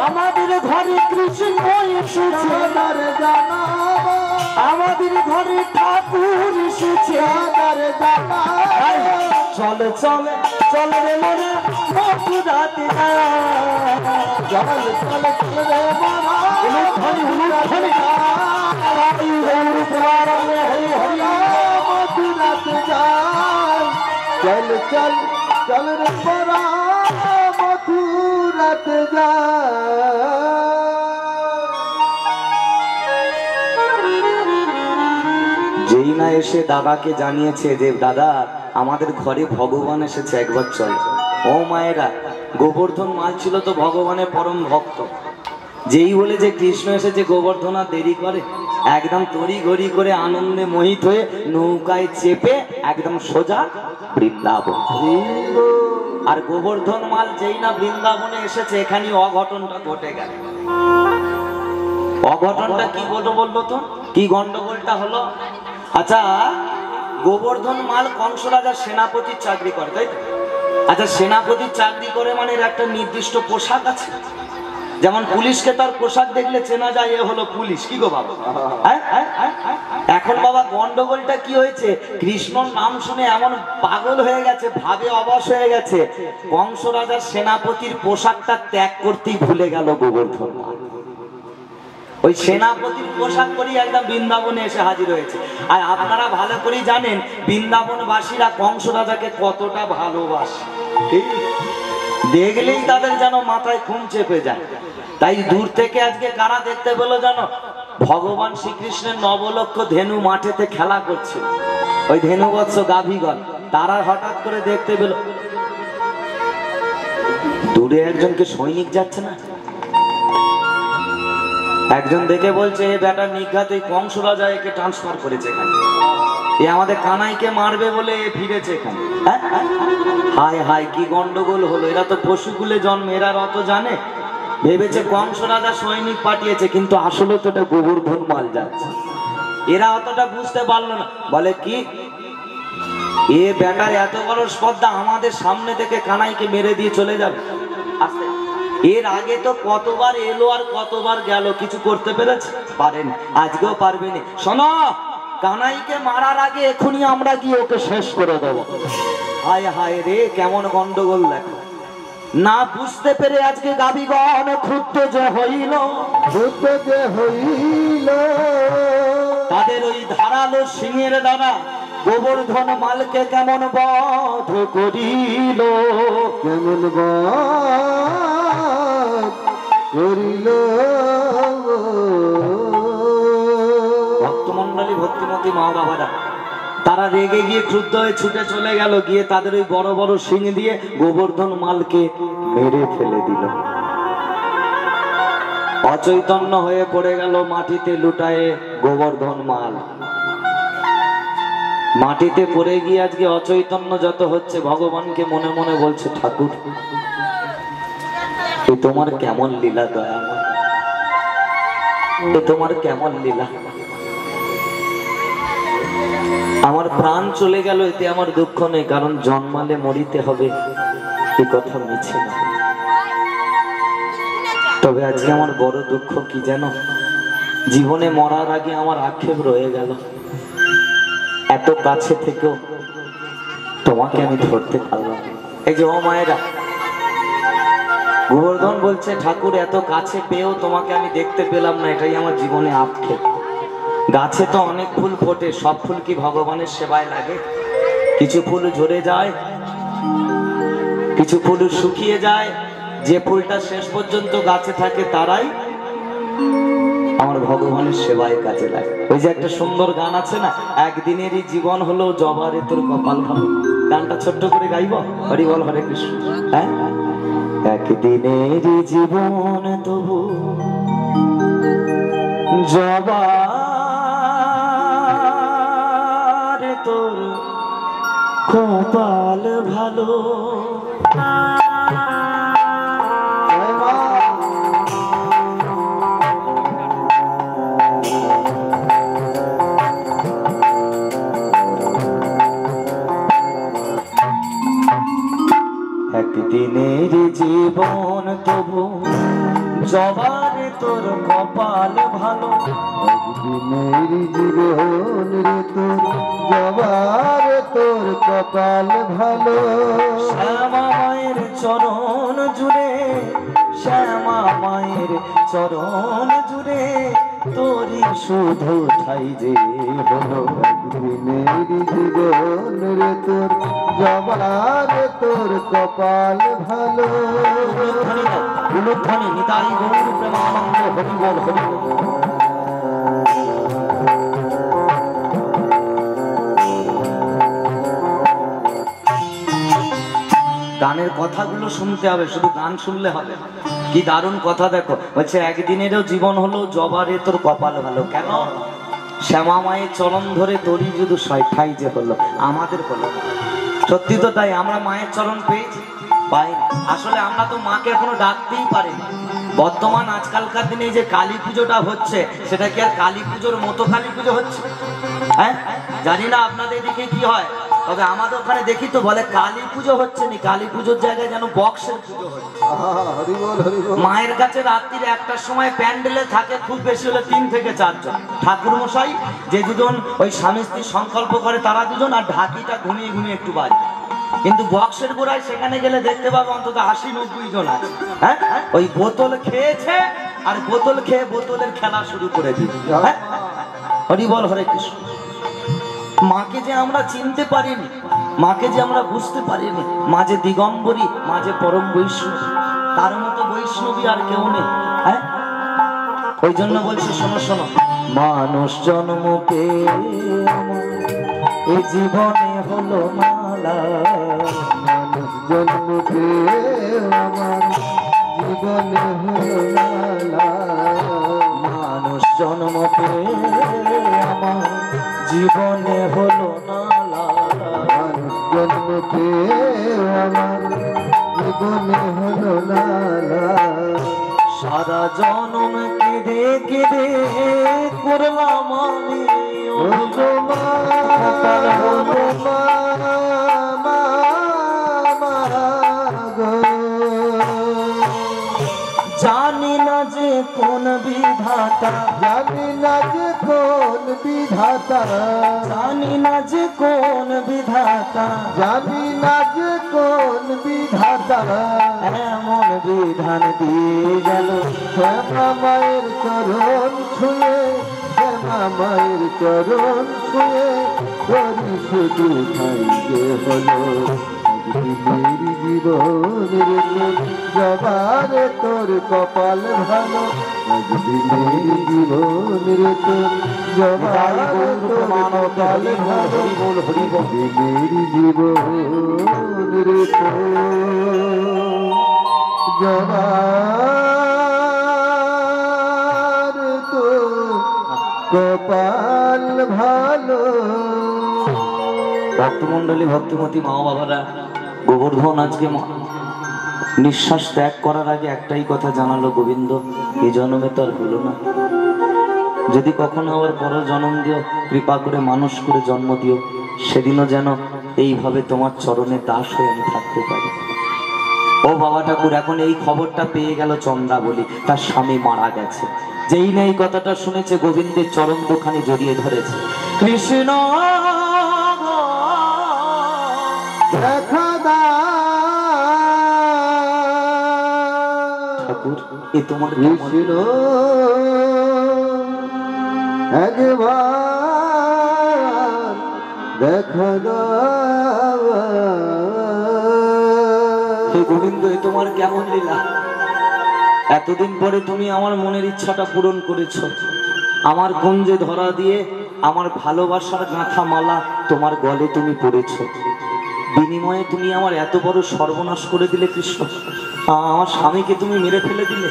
আমাদের ঘরে কৃষ্ণ এসেছে, দাদা রে জানাবো, আমাদের ঘরে ঠাকুর এসেছে, দাদা রে জানাবো। চলে চলে চলে রে মোরা মথুরাতে যাই, চল চল চল রে মোরা মথুরাতে যাই, চল চল চল রে মোরা মথুরাতে যাই। যেই না এসে দাদাকে জানিয়েছে যে দাদা আমাদের ঘরে ভগবান এসেছে, একবার চল। ও মায়েরা, গোবর্ধন মাল ছিল তো ভগবানের পরম ভক্ত। যেই বলে যে কৃষ্ণ এসেছে, গোবর্ধন আর দেরি করে, একদম তড়ি ঘড়ি করে আনন্দে মোহিত হয়ে নৌকায় চেপে একদম সোজা বৃন্দাবন। আর গোবর্ধন মাল যেই না বৃন্দাবনে এসেছে, এখানে অঘটনটা ঘটে গেল। অঘটনটা কি বলবো তো, কি গন্ডগোলটা হলো? আচ্ছা, গোবর্ধন মাল কংস রাজার সেনাপতির চাকরি করে, তাই তো? আচ্ছা, সেনাপতির চাকরি করে মানে এর একটা নির্দিষ্ট পোশাক আছে। যেমন পুলিশকে তার পোশাক দেখলে চেনা যায়, এ হলো পুলিশ। কি গো বাবা? এখন বাবা গন্ডগোলটা কি হয়েছে, কৃষ্ণর নাম শুনে এমন পাগল হয়ে গেছে, ভাবে অবশ হয়ে গেছে, কংস রাজার সেনাপতির পোশাকটা ত্যাগ করতেই ভুলে গেল গোবর্ধন মাল। ওই সেনাপতির পোশাক পরি একদম বৃন্দাবনে এসে হাজির হয়েছে। আর আপনারা ভালো করেই জানেন বৃন্দাবনবাসীরা কংস রাজাকে কতটা ভালোবাসে, দেখলেই তাদের যেন মাথায় খুন চেপে যায়। তাই দূর থেকে আজকে কারা দেখতে পেলো জানো? ভগবান শ্রীকৃষ্ণের নবলক্ষ ধেনু মাঠেতে খেলা করছে, ওই ধেনুবৎস গাভীগণ, তারা হঠাৎ করে দেখতে পেল দূরে একজনকে সৈনিক যাচ্ছে না। একজন দেখে বলছে, এ বেটা নিঘাত এই কংস রাজা একে ট্রান্সফার করেছে এখানে, এ আমাদের কানাইকে মারবে বলে এ ফিরেছে এখানে। হায় হায়, কি গন্ডগোল হলো! এরা তো পশুকুলে জন্ম, এরা অত জানে, ভেবেছে কংস রাজা সৈনিক পাঠিয়েছে, কিন্তু আসলে তো এটা গোবর্ধন মাল যাচ্ছে। এরা অতটা বুঝতে পারলো না, বলে কি এ বেটার এত বড় স্পর্ধা, আমাদের সামনে থেকে কানাইকে মেরে দিয়ে চলে যাবে। আস্তে, এর আগে তো কতবার এলো আর কতবার গেল, কিছু করতে পেরেছে? পারেন, আজকেও পারবে না। শোনো, কানাইকে মারার আগে এখনই আমরা গিয়ে ওকে শেষ করে দেবো। হায় হায় রে, কেমন গন্ডগোল দেখো! না বুঝতে পেরে আজকে গাভীগণ ক্ষুব্ধ যে হইল, ক্ষুব্ধ যে হইল, তাদের ওই ধারালো সিংহের দ্বারা গোবর্ধন মালকে কেমন বধ করিল, কেমন করিল। ভক্তমন্ডলী, ভক্তিমতী মা বাবারা, তারা রেগে গিয়ে ক্রুদ্ধ হয়ে ছুটে চলে গেল, গিয়ে তাদের ওই বড় বড় শিং দিয়ে গোবর্ধন মালকে মেরে ফেলে দিল। অচৈতন্য হয়ে পড়ে গেল মাটিতে লুটায়ে গোবর্ধন মাল। মাটিতে পড়ে গিয়ে আজকে অচৈতন্য যত হচ্ছে, ভগবানকে মনে মনে বলছে, ঠাকুর এ তোমার কেমন লীলা দয়া, এ তোমার কেমন লীলা। আমার প্রাণ চলে গেল, এতে আমার দুঃখ নেই, কারণ জন্মালে মরিতে হবে। এই কথা মিছে না। তবে আজকে আমার বড় দুঃখ কি জানো, জীবনে মরার আগে আমার আক্ষেপ রয়ে গেল, এত কাছে থেকেও তোমাকে আমি ধরতে পারলাম। এই যে ও মায়েরা, গোবর্ধন বলছে ঠাকুর এত কাছে পেয়েও তোমাকে আমি দেখতে পেলাম না, এটাই আমার জীবনে আক্ষেপ। গাছে তো অনেক ফুল ফোটে, সব ফুল কি ভগবানের সেবায় লাগে? কিছু ফুল ঝরে যায়, কিছু ফুল শুকিয়ে যায়, যে ফুলটা শেষ পর্যন্ত গাছে থাকে তারাই আমার ভগবানের সেবায় কাজে লাগে। ওই যে একটা সুন্দর গান আছে না, একদিনেরই জীবন হলো জবারে তোর কপাল ভালো, গানটা ছোট্ট করে গাইব, হরি বল হরে কৃষ্ণ। হ্যাঁ, একদিনেরই জীবন তবু জবারে তোর কপাল ভালো। একদিনের জীবন তবু জবারে তোর কপাল ভালো, একদিনের জীবন রে তোর জবারে তোর কপাল ভালো। শ্যামা মায়ের চরণ জুড়ে, শ্যামা মায়ের চরণ জুড়ে তোরই শুধু ঠাই যে হলো। একদিনের জীবন রে তোর জবারে তোর কপাল ভালো। উলুধ্বনি নিতাই গৌর প্রেমানন্দ, হরি বল হরি বল। গানের কথাগুলো শুনতে হবে, শুধু গান শুনলে হবে না। কি দারুণ কথা দেখো, বলছে একদিনেরও জীবন হলো জবারে তোর কপাল ভালো। কেন? শ্যামা মায়ের চরণ ধরে তোরই যদি ঠাই যে হলো, আমাদের হলো। সত্যি তো তাই, আমরা মায়ের চরণ পেয়েছি পাই। আসলে আমরা তো মাকে এখনো ডাকতেই পারিনি। বর্তমান আজকালকার দিনে যে কালী পুজোটা হচ্ছে, সেটা কি আর কালী পুজোর মতো কালী পুজো হচ্ছে? হ্যাঁ, জানি না আপনাদের দিকে কি হয়, তবে আমাদের ওখানে দেখি তো বলে কালী পুজো হচ্ছে না, কালী পুজোর জায়গায় যেন বক্সের পুজো হচ্ছে। হরি বল হরি বল। মায়ের কাছে রাত্রির একটার সময় প্যান্ডেলে থাকে খুব বেশি হলে 3 থেকে 4 জন ঠাকুর মশাই, যে দুজন ওই স্বামী স্ত্রী সংকল্প করে তারা দুজন, আর ঢাকিটা ঘুমিয়ে ঘুমিয়ে একটু বাজে। কিন্তু বক্সের গোড়ায় সেখানে গেলে দেখতে পাবো অন্তত 80-90 জন আছে। হ্যাঁ, ওই বোতল খেয়েছে আর বোতল খেয়ে বোতলের খেলা শুরু করে দিয়েছে। হ্যাঁ, হরি বল হরে কৃষ্ণ। মাকে যে আমরা চিনতে পারিনি, মাকে যে আমরা বুঝতে পারিনি, মা যে দিগম্বরী, মা যে পরম বৈষ্ণব, তার মতো বৈষ্ণবী আর কেউ নেই। হ্যাঁ, ওই জন্য বলছি শোনো শোনো, মানুষ জন্ম পেয়ে এই জীবনে হলো মালা, মানুষ জন্ম পেয়ে আমার জীবনে হলো লালা। মানুষ জন্ম পেয়ে আমার জীবনে হলো নালা। মানুষ জন্ম পেয়ে আমার জীবনে হলো লালা। সারা জনম কেঁদে কেঁদে করলাম আমি ও গো মা, ও গো মা, মা, মা গো। জানি না যে কোন বিধাতা, জানি না যে কোন বিধাতা, জানি না যে কোন বিধাতা, জানি না যে কোন বিধাতা এমন বিধান দিয়ে গেল। শ্যামা মায়ের চরণ ছুঁয়ে, শ্যামা মায়ের চরণ ছুঁয়ে তোরি শুধু ঠাই যে হলো। একদিনের জীবন রে তোর জবারে তোর কপাল ভালো। একদিনের জীবন রে তোর জবারে তোর কপাল ভালো। একদিনের জীবন রে তোর জবার তোর কপাল ভালো। ভক্তমন্ডলী, ভক্তিমতী মা বাবারা, গোবর্ধন আজকে নিঃশ্বাস ত্যাগ করার আগে একটাই কথা জানালো, গোবিন্দ এই জন্মে তো আর হলো না, যদি কখনো আবার পর জন্ম দিও, কৃপা করে মানুষ করে জন্ম দিও, সেদিনও যেন এইভাবে তোমার চরণে দাস হয়ে আমি থাকতে পারি। ও বাবা ঠাকুর, এখন এই খবরটা পেয়ে গেল চন্দ্রাবলী, তার স্বামী মারা গেছে। যেই না এই কথাটা শুনেছে, গোবিন্দের চরণ দুখানি জড়িয়ে ধরেছে। কৃষ্ণ দেখা দাও ঠাকুর, এ তোমার কৃষ্ণ একবার দেখা দাও। হে গোবিন্দ, এ তোমার কেমন লীলা? এতদিন পরে তুমি আমার মনের ইচ্ছাটা পূরণ করেছ। আমার কুঞ্জে ধরা দিয়ে আমার ভালোবাসার গাঁথা মালা তোমার গলে তুমি পড়েছ। বিনিময়ে তুমি আমার এত বড় সর্বনাশ করে দিলে কৃষ্ণ। আমার স্বামীকে তুমি মেরে ফেলে দিলে।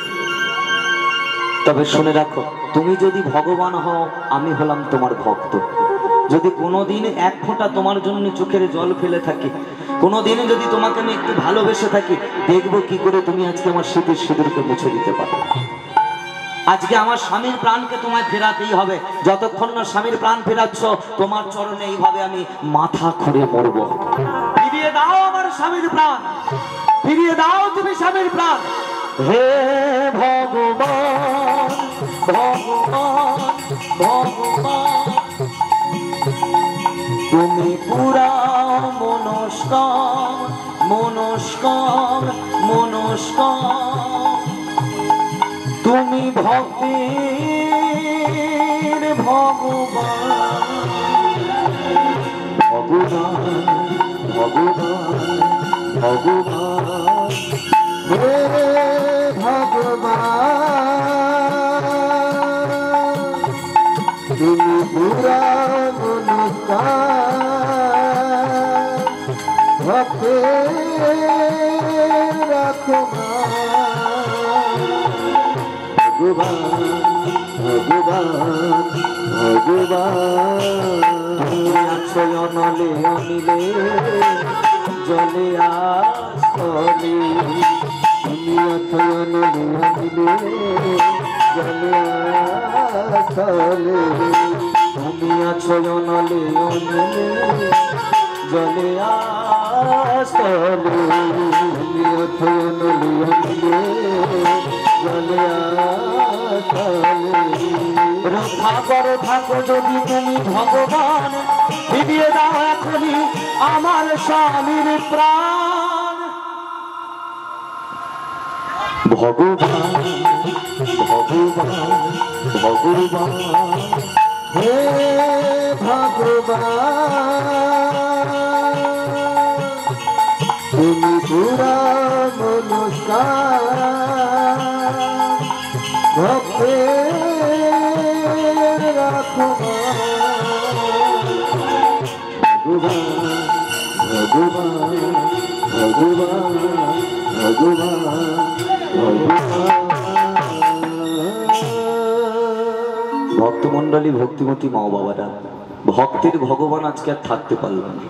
তবে শুনে রাখো, তুমি যদি ভগবান হও, আমি হলাম তোমার ভক্ত। যদি কোনোদিন এক ফোঁটা তোমার জন্য চোখের জল ফেলে থাকি, কোনোদিন যদি তোমাকে আমি একটু ভালোবেসে থাকি, দেখবো কি করে তুমি আজকে আমার শীতের সিঁদুরকে মুছে দিতে পারো। আজকে আমার স্বামীর প্রাণকে তোমায় ফেরাতেই হবে। যতক্ষণ না স্বামীর প্রাণ ফেরাচ্ছ, তোমার চরণে এইভাবে আমি মাথা খুঁড়ে মরবো। ফিরিয়ে দাও আমার স্বামীর প্রাণ, ফিরিয়ে দাও তুমি স্বামীর প্রাণ। হে ভগবান, ভগবান, ভগবান, তুমি পুরা মনস্কাম, মনস্কাম, মনস্কাম। তুমি ভক্তির ভগবান, ভগবান, ভগবান, ভগবান। হে ভগবান, তুমি পুরা মনস্কার, ভক্তের রাখবার। ভগবান, ভগবান, ভগবান। তুমি আছো অনলে অনিলে, জলে আস্থলে। তুমি আছো অনলে অনিলে, জলে আস্থলে। তুমি আছো অনলে অনিলে, জলে আস্থলে। তুমি আছো অনলে অনিলে, জলে আস্থলে। রক্ষা করো থাকো যদি তুমি ভগবান, ফিরিয়ে দাও এখনই আমার স্বামীর প্রাণ। ভগবান, ভগবান, ভগবান। হে ভগবান, তুমি পুরা মনস্কার, ভক্তের রাখবার। ভগবান, ভগবান, ভগবান, ভগবান, ভগবান। ভক্তমণ্ডলী, ভক্তিমতী মা বাবারা, ভক্তের ভগবান আজকে আর থাকতে পারল না।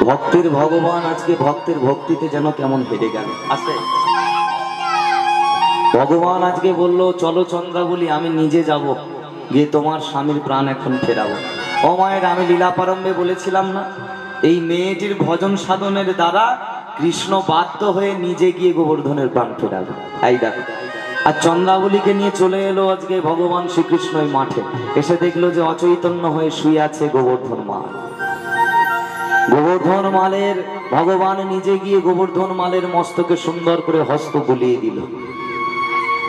ভক্তের ভগবান আজকে ভক্তের ভক্তিতে যেন কেমন হেরে গেল। আসে ভগবান আজকে বললো, চলো চন্দ্রাবলী, আমি নিজে যাব, গিয়ে তোমার স্বামীর প্রাণ এখন ফেরাবো। ও মায়ের, আমি লীলাপারম্ভে বলেছিলাম না, এই মেয়েটির ভজন সাধনের দ্বারা কৃষ্ণ বাধ্য হয়ে নিজে গিয়ে গোবর্ধনের প্রাণ ফেরাবে। এই দেখো, আর চন্দ্রাবলীকে নিয়ে চলে এলো আজকে ভগবান শ্রীকৃষ্ণ এই মাঠে। এসে দেখলো যে অচৈতন্য হয়ে শুয়ে আছে গোবর্ধন মাল। গোবর্ধন মালের ভগবান নিজে গিয়ে গোবর্ধন মালের মস্তকে সুন্দর করে হস্ত বুলিয়ে দিল।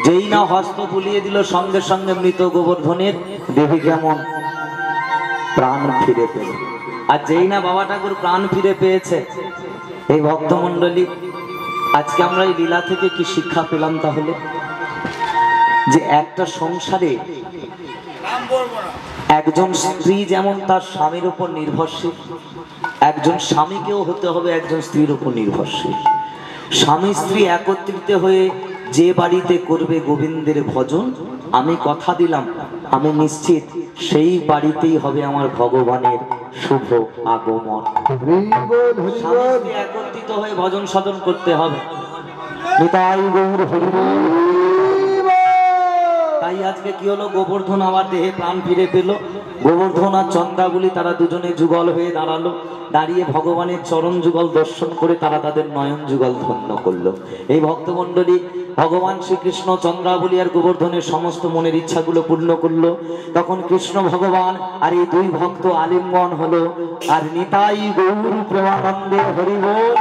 যেই না হস্ত বুলিয়ে দিল, সঙ্গে সঙ্গে মৃত গোবর্ধনের দেবী কেমন প্রাণ ফিরে পেল। আর যেই না বাবা ঠাকুর প্রাণ ফিরে পেয়েছে, এই ভক্তমণ্ডলী, আজকে আমরা এই লীলা থেকে কি শিক্ষা পেলাম? তাহলে যে একটা সংসারে একজন স্ত্রী যেমন তার স্বামীর উপর নির্ভরশীল, একজন স্বামীকেও হতে হবে একজন স্ত্রীর উপর নির্ভরশীল। স্বামী স্ত্রী একত্রিত হয়ে যে বাড়িতে করবে গোবিন্দের ভজন, আমি কথা দিলাম, আমি নিশ্চিত সেই বাড়িতেই হবে আমার ভগবানের শুভ আগমন। স্বামী স্ত্রী একত্রিত হয়ে ভজন সাধন করতে হবে। নিতাই গৌর হরি বল। তাই তাই আজকে কি হলো, গোবর্ধন আবার দেহে প্রাণ ফিরে পেল। গোবর্ধন আর চন্দ্রাবলী তারা দুজনে যুগল হয়ে দাঁড়ালো। দাঁড়িয়ে ভগবানের চরণ যুগল দর্শন করে তারা তাদের নয়ন যুগল ধন্য করলো। এই ভক্তমণ্ডলী ভগবান শ্রীকৃষ্ণ চন্দ্রাবলী আর গোবর্ধনের সমস্ত মনের ইচ্ছাগুলো পূর্ণ করলো। তখন কৃষ্ণ ভগবান আর এই দুই ভক্ত আলিঙ্গন হলো। আর নিতাই গৌর প্রেমানন্দে হরি বল,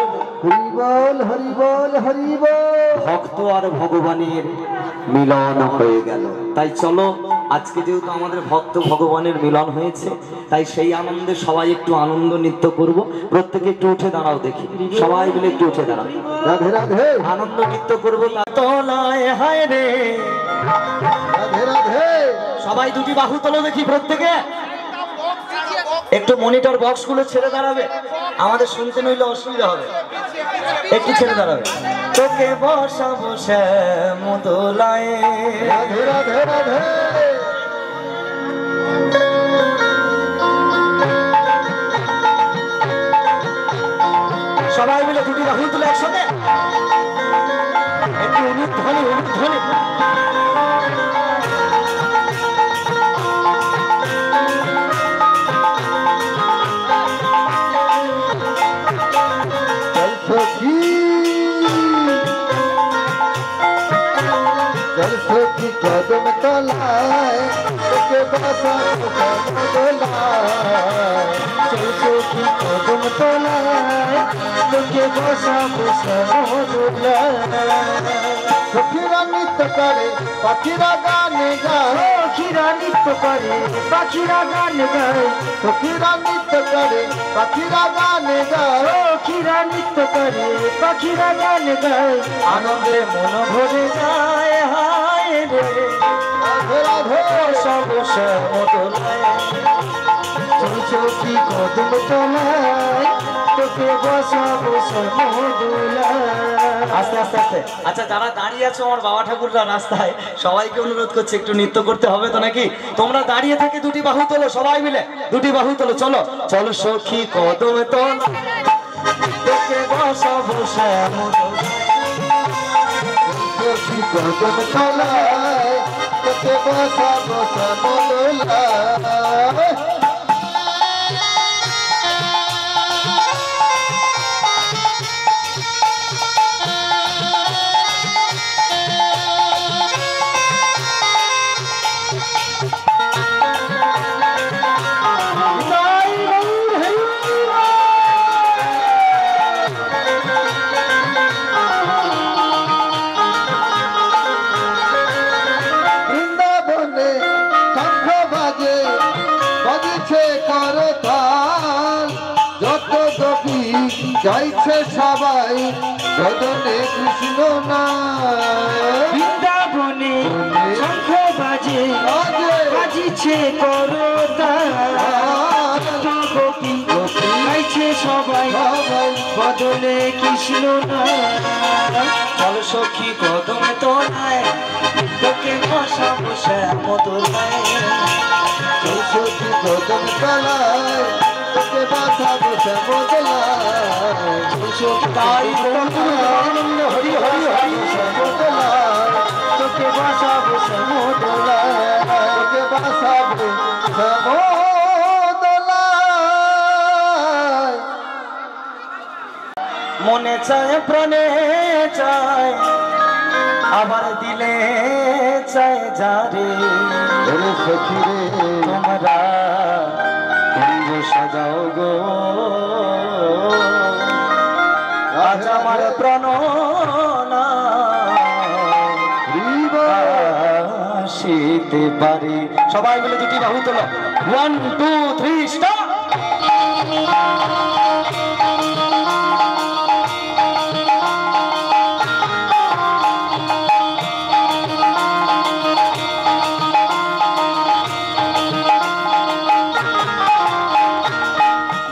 হরি বল, হরি বল, হরি বল। ভক্ত আর ভগবানের মিলন হয়ে গেল। তাই চলো আজকে যেহেতু আমাদের ভক্ত ভগবানের মিলন হয়েছে, তাই সেই আনন্দে সবাই একটু আনন্দ নৃত্য করব। প্রত্যেকে একটু উঠে দাঁড়াও, দেখি সবাই মিলে একটু উঠে দাঁড়াও, রাধে রাধে, আনন্দ নৃত্য করবো। তোলায় হায় রে, রাধে রাধে। সবাই দুটি বাহু তোলো দেখি প্রত্যেকে। একটু মনিটর বক্স গুলো ছেড়ে দাঁড়াবে, আমাদের শুনতে নইলে অসুবিধা হবে, একটু ছেড়ে দাঁড়াবে। তোকে বসাবো শ্যামদোলায়, রাধে রাধে রাধে। সবাই মিলে দুটি বাহু তুলে একসাথে একটু অনুধ্বনি অনুধ্বনি। चल सखी कदम तलाए, तोके बसा कदम तलाए। चल सखी कदम तलाए, तोके बसा सखीरा नृत्य करे पाखीरा गाने गाए, সখীরা নৃত্য করে পাখিরা গান গায়, सखीरा नृत्य करे पाखीरा गाने गाए। সখীরা নৃত্য করে পাখিরা গান গায়, আনন্দে মন ভরে যায় হায় রে। राधे राधे। সব শ্যামদোলায়, চল সখী কদম তলায়, তোকে বসাবো শ্যামদোলায়। আস্তে আস্তে আস্তে। আচ্ছা যারা দাঁড়িয়ে আছো আমার বাবা ঠাকুররা রাস্তায়, সবাইকে অনুরোধ করছে একটু নৃত্য করতে হবে তো নাকি? তোমরা দাঁড়িয়ে থেকে দুটি বাহু তোলো, সবাই মিলে দুটি বাহু তোলো। চলো চলো সখী কদম তোল, তোকে বসাবো শ্যামদোলায়। सखी कदम तलाए, तोके बसा श्यामदोलाए। বৃন্দাবনে শঙ্খ বাজে, বাজিছে করতাল, যত গোপী গাইছে সবাই ভজনে কৃষ্ণ নাম। বৃন্দাবনে শঙ্খ বাজে, বাজিছে করতাল, গোপী গাইছে সবাই বদলে কৃষ্ণ নাম। চল সখী কদম তোলায়, তোকে বসাবো শ্যামদোলায়। সখী কদম তলায়, তোকে বসাবো শ্যামদোলায়। তাই আনন্দ হরি হরি হরি, শ্যামদোলায়, তোকে বসাবো শ্যামদোলায়। তোকে বসাবো শ্যামদোলায়। মনে চায় প্রাণে চায়, আবার দিলে চায় যারে। ওরে সখী রে, তোমরা কুঞ্জ সাজাও গো, আজ আমার প্রাণ আসিতে পারে। সবাই মিলে দুটি বাহু তোলো, 1 2 3 স্টার্ট।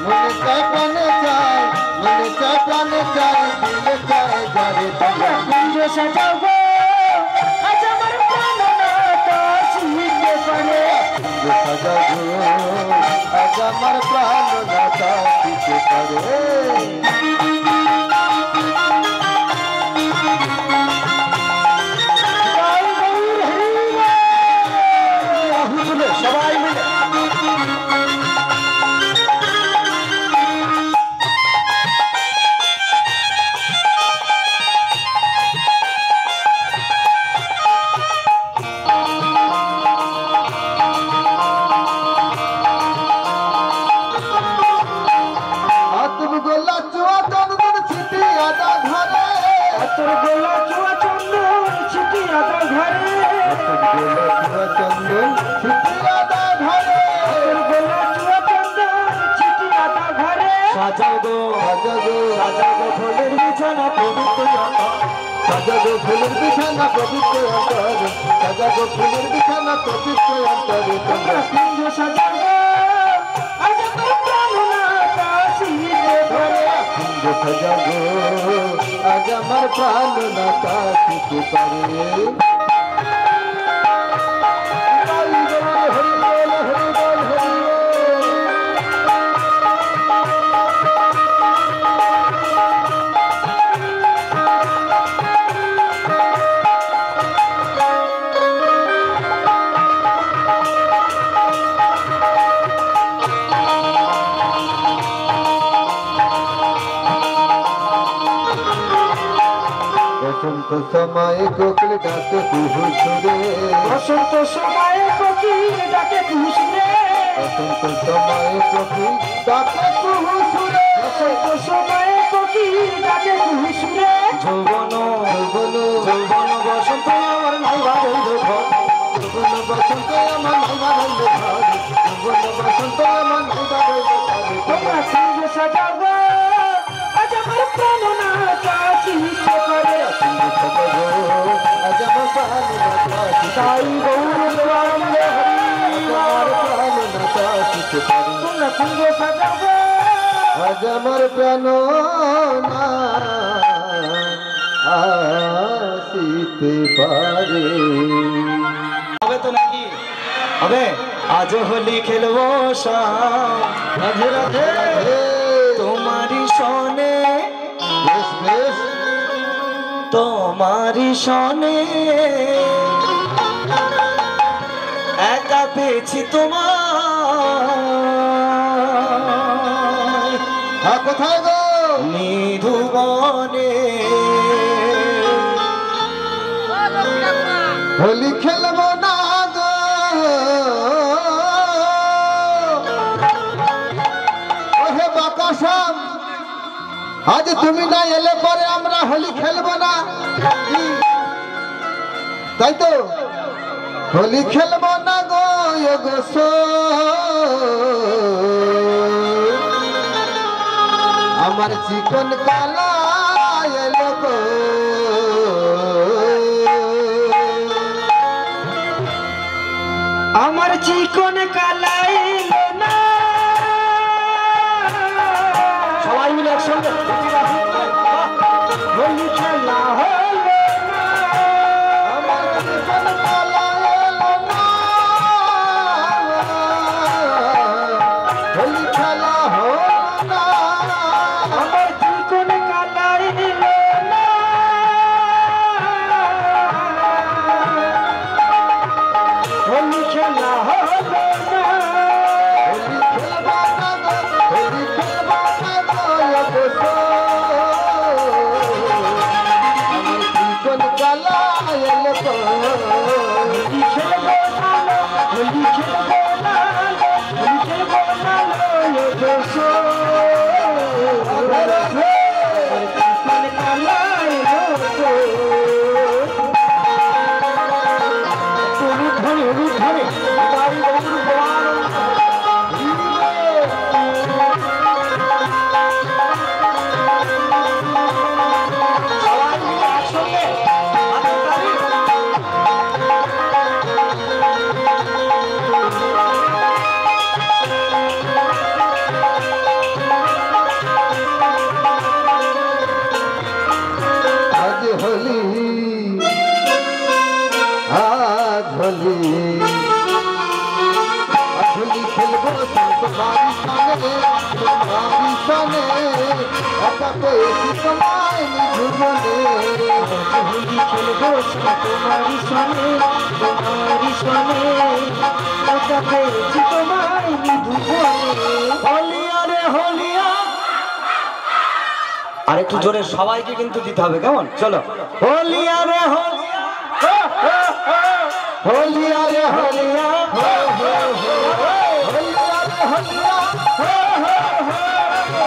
মনে চায় প্রাণে চায়, মনে চায় প্রাণে চায়, দিলে চায় যারে তোমরা কুঞ্জ সাজাও গো, আজ আমার প্রাণনাথ আসিতে পারে। সাজাবো আজ আমার প্রাণ নাথা দিতে পারে। তাই গৌর হরি বল, চন্দন ছিটিয়াদা ঘরে সাজাও গো সাজাও গো ফুলের বিছানা পবিত্র সাজাগো ফুলের বিছানা পবিত্র অন্তরে সাজাগো ফুলের বিছানা পবিত্র অন্তরে তোমরা কুঞ্জ সাজাও গো আজ আমার প্রাণ না কাশিতে ধরে কুঞ্জ সাজাগো আজ আমার প্রাণ না কাশিতে পারে বসন্ত সময়ে কোকিল ডাকে কুহু সুরে বসন্ত সময়ে কোকিল ডাকে কুহুসুরে বসন্ত সময়ে কোকিল ডাকে কুহু সুরে বসন্ত সময়ে কোকিল ডাকে কুহুসুরে যৌবন যৌবন যৌবন বসন্ত আমার নাই বাড়িল ঘর যৌবন বসন্ত আমার নাই বাড়াইলে ঘর যৌবন বসন্ত আমার নাই বাড়াইলে ঘর তোমরা কুঞ্জ সাজাও গো আজ আমার প্রাণ না কাশিতে ধরে কুঞ্জ সাজাগো আজ আমার প্রাণ না কাশিতে তাই গৌর গোয়ালে হরি আমার প্রাণ না কাশিতে পারে তোমরা কুঞ্জ সাজাও গো আজ আমার প্রাণ না আসিতে পারে হবে তো নাকি হবে আজ হোলি খেলবো রাধে রাধে তোমারি সনে বেশ বেশ তোমারি সনে একা পেয়েছি তোমার হ্যাঁ কোথায় গো নিধুবনে হোলি খেলবো না গো ওহে বাকাশাম আজ তুমি না এলে পরে আমরা হোলি খেলবো না কি? তাই তো হোলি খেলবো না গো গো আমার চিকন কালা এলো গো আমার চিকন কালাইলো না সবাই মিলে একসঙ্গে হোলি খেলা হলো না আমার চিকন কালা এলো না হোলি খেলা হলো না আমার চিকন কালাইলো না হোলি খেলা হলো না হোলি খেলবো না গো হোলি খেলবো না গো গো আমার চিকন কালা এলো গো হোলি খেলবো না হোলি খেলবো না হোলি খেলবো না লো দোসো চিকন কালাইলো গো রূপ ধরে তাই গৌর গোয়াল সবাই মিলে একসঙ্গে হাতে তালি। আজ হোলি আজ হোলি আজ হোলি খেলবো তোমারি সনে একা পেয়েছি তোমায় নিঝুবনে হোলি খেলবো তোমারি সনে একা পেয়েছি তোমায় নিধুবনে হলিয়া রে হলিয়া আরেকটু জোরে সবাইকে কিন্তু দিতে হবে কেমন চলো হলিয়া রে হলিয়া হোলিয়া রে হলিয়া হোলিয়া রে হোলিয়া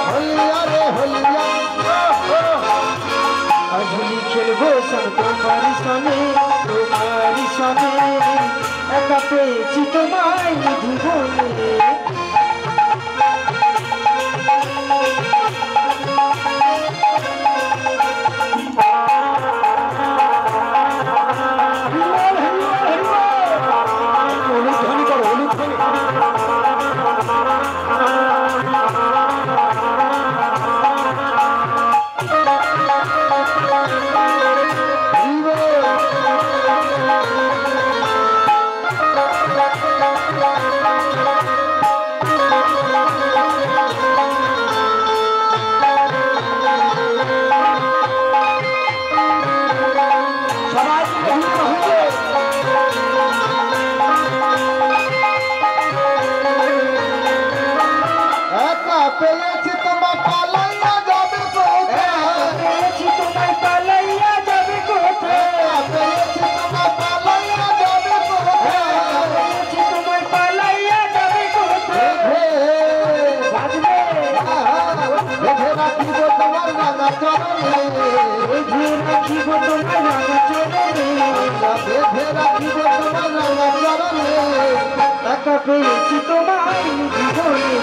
হোলিয়া রে হোলিয়া আজ হোলি খেলবো তোমারি সনে একা পেয়েছি তোমায় জীবনে পেয়েছি তোমার পালাইয়া যাবে কোথায় পেয়েছি তোমায় পালাইয়া যাবে কোথায় পেয়েছি তোমার পালাইয়া যাবে কোথায় পেয়েছি তোমায় পালাইয়া যাবে কোথায় বাজবে বেঁধে রাখিব তোমার রাঙা চরণে বেঁধে রাখিব তোমায় রাঙা চরণে বেঁধে রাখিব তোমার রাঙা চরণে একা পেয়েছি তোমায় জীবনে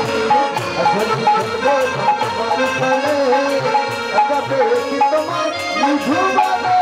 পেয়েছি তোমার নিধুবনে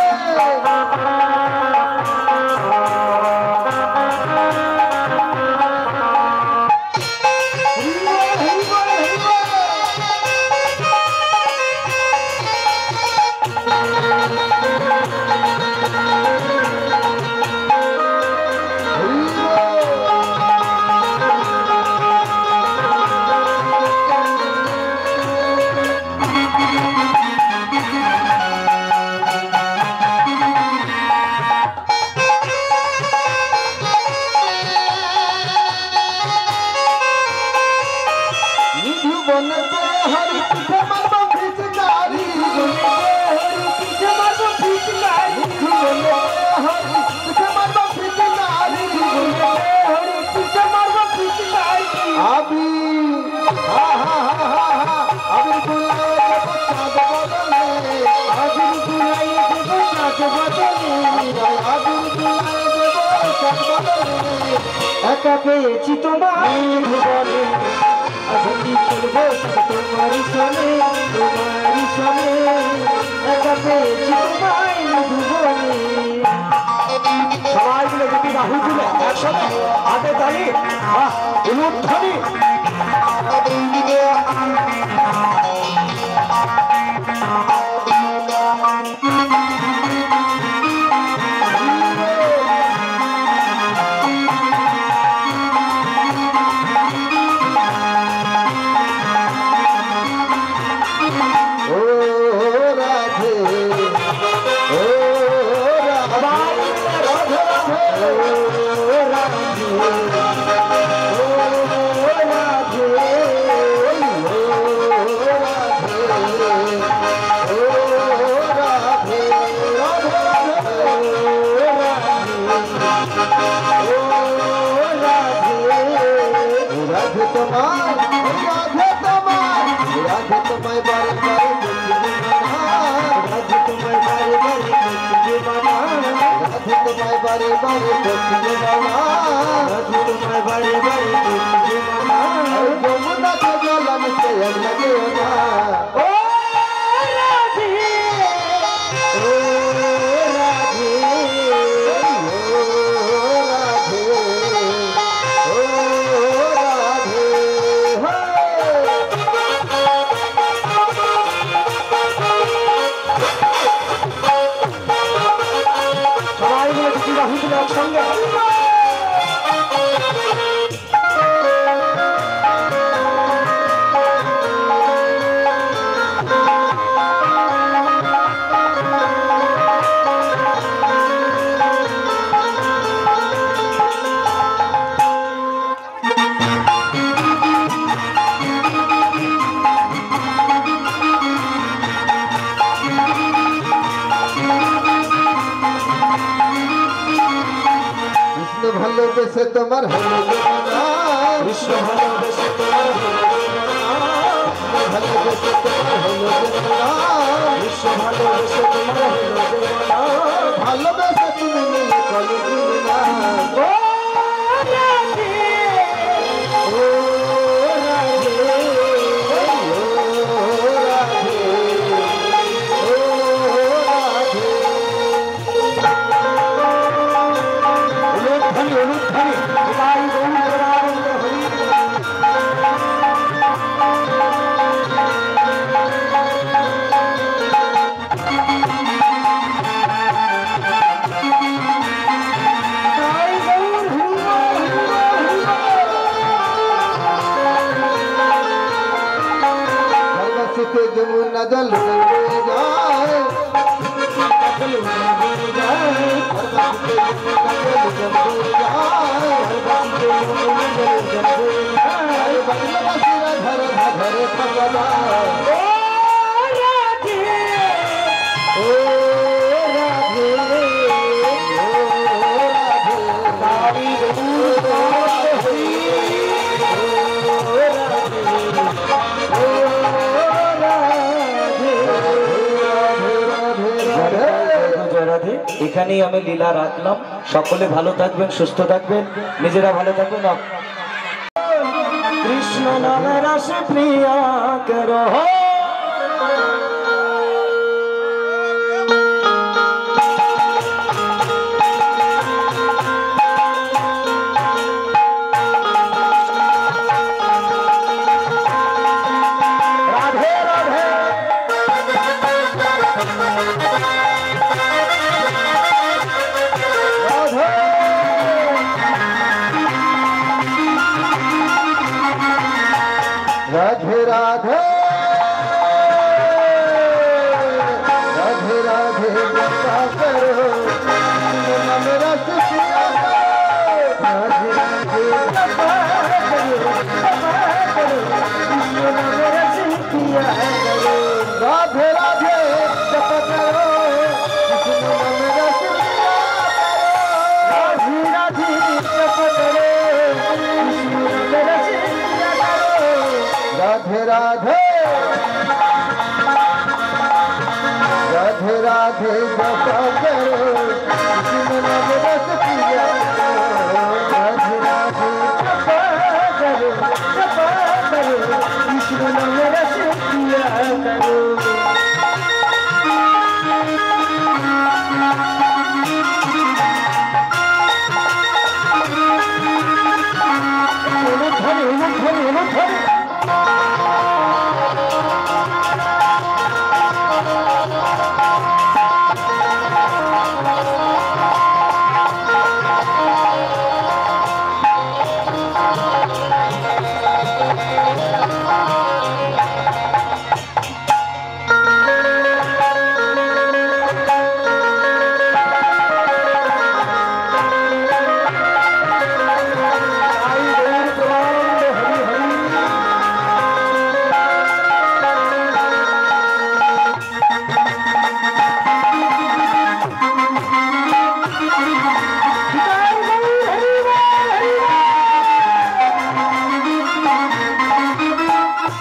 একা পেয়েছি তোমায় ভুবনে আগুনি খেলবো তোমারই সনে একা পেয়েছি তোমায় ভুবনে সবাই মিলে যদি বাহু তুলে একসাথে হাতে তালি উলুধ্বনি বারে বারে করতে বাবা তোমায় বারে বারে করতে মানা যমুনা তো জলম কে লাগে না ও রাধে ও রাধে সবাই মিলে যদি বাহু তুলে একসঙ্গে ভালোবেসে তোমার হলো জমানা বিশ্ব ভালোবেসে তোমার ভালোবেসে তোমার হলো জমানা বিশ্ব ভালোবেসে তোমার ভালোবেসে তুমি মিলে চলো না ও অনুধ্বনি নিতাই গৌর প্রেমানন্দ হরি। से जमुना जल में जाए এখানেই আমি লীলা রাখলাম। সকলে ভালো থাকবেন, সুস্থ থাকবেন, নিজেরা ভালো থাকবেন। কৃষ্ণ নামের রস প্রিয়া করো। राधे राधे राधे राधे जपा करो मेरा सुखिया राधे राधे जपा करो मेरा सुखिया राधे राधे जपा करो मेरा सुखिया राधे राधे जपा करो मेरा सुखिया राधे राधे राधे राधे जपा करो रस पिया राधे राधे जपा करो कृष्ण नाम रस पिया करो।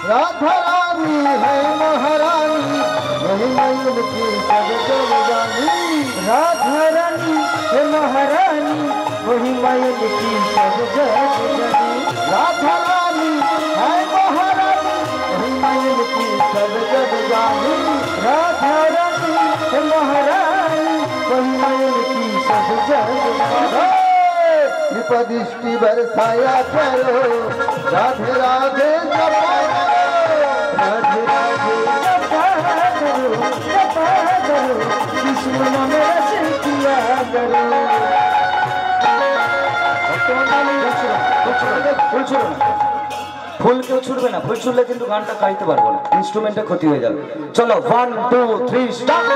राधा रानी है महारानी वही मैल की सब जग जानी। राधा रानी है महारानी वही मैल की सब जग जानी। राधा रानी है महारानी वही मैल की सब जग जानी। राधा रानी है महारानी वही मैल की सब जग जानी। कृपा दृष्टि बरसाया करो राधे राधे जपा राधे राधे जपा करो कृष्ण नाम रस पिया करो। ফুল কেউ ছুটবে না, ফুল ছুটলে কিন্তু গানটা গাইতে পারবো না, ইনস্ট্রুমেন্টটা ক্ষতি হয়ে যাবে। চলো 1 2 3 স্টার্ট।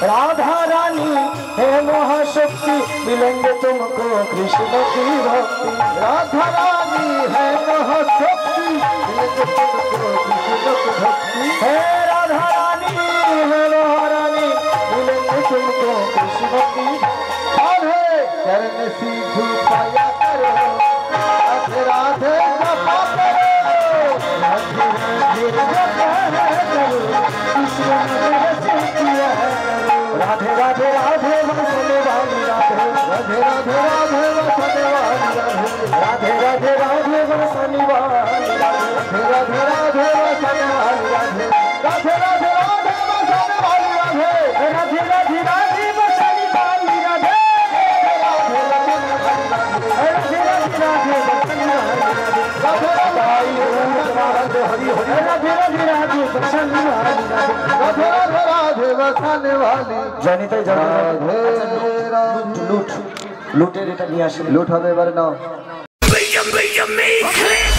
राधा रानी है महाशक्ति मिलेंगे तुमको कृष्ण की भक्ति राधा रानी है महाशक्ति मिलेंगे तुमको कृष्ण की भक्ति है राधा रानी है महारानी मिलेंगे तुमको कृष्ण की राधे चरण सिद्धू पाया करो राधे राधे जपा करो राधे राधे राधे राधे बसने वाली राधे राधे राधे राधे बसने वाली राधे राधे राधे राधे बसने वाली राधे राधे राधे बसने वाली राधे राधे राधे राधे बसने वाली राधे राधे राधे राधे बसने वाली राधे राधे राधे राधे बसने वाली राधे राधे हरि हरि राधे राधे राधे बसने वाली राधे राधे राधे राधे बसने वाली জানিতে राधे राधे লুট লুটের এটা নিয়ে আসলে লুট হবে এবারে নাও Make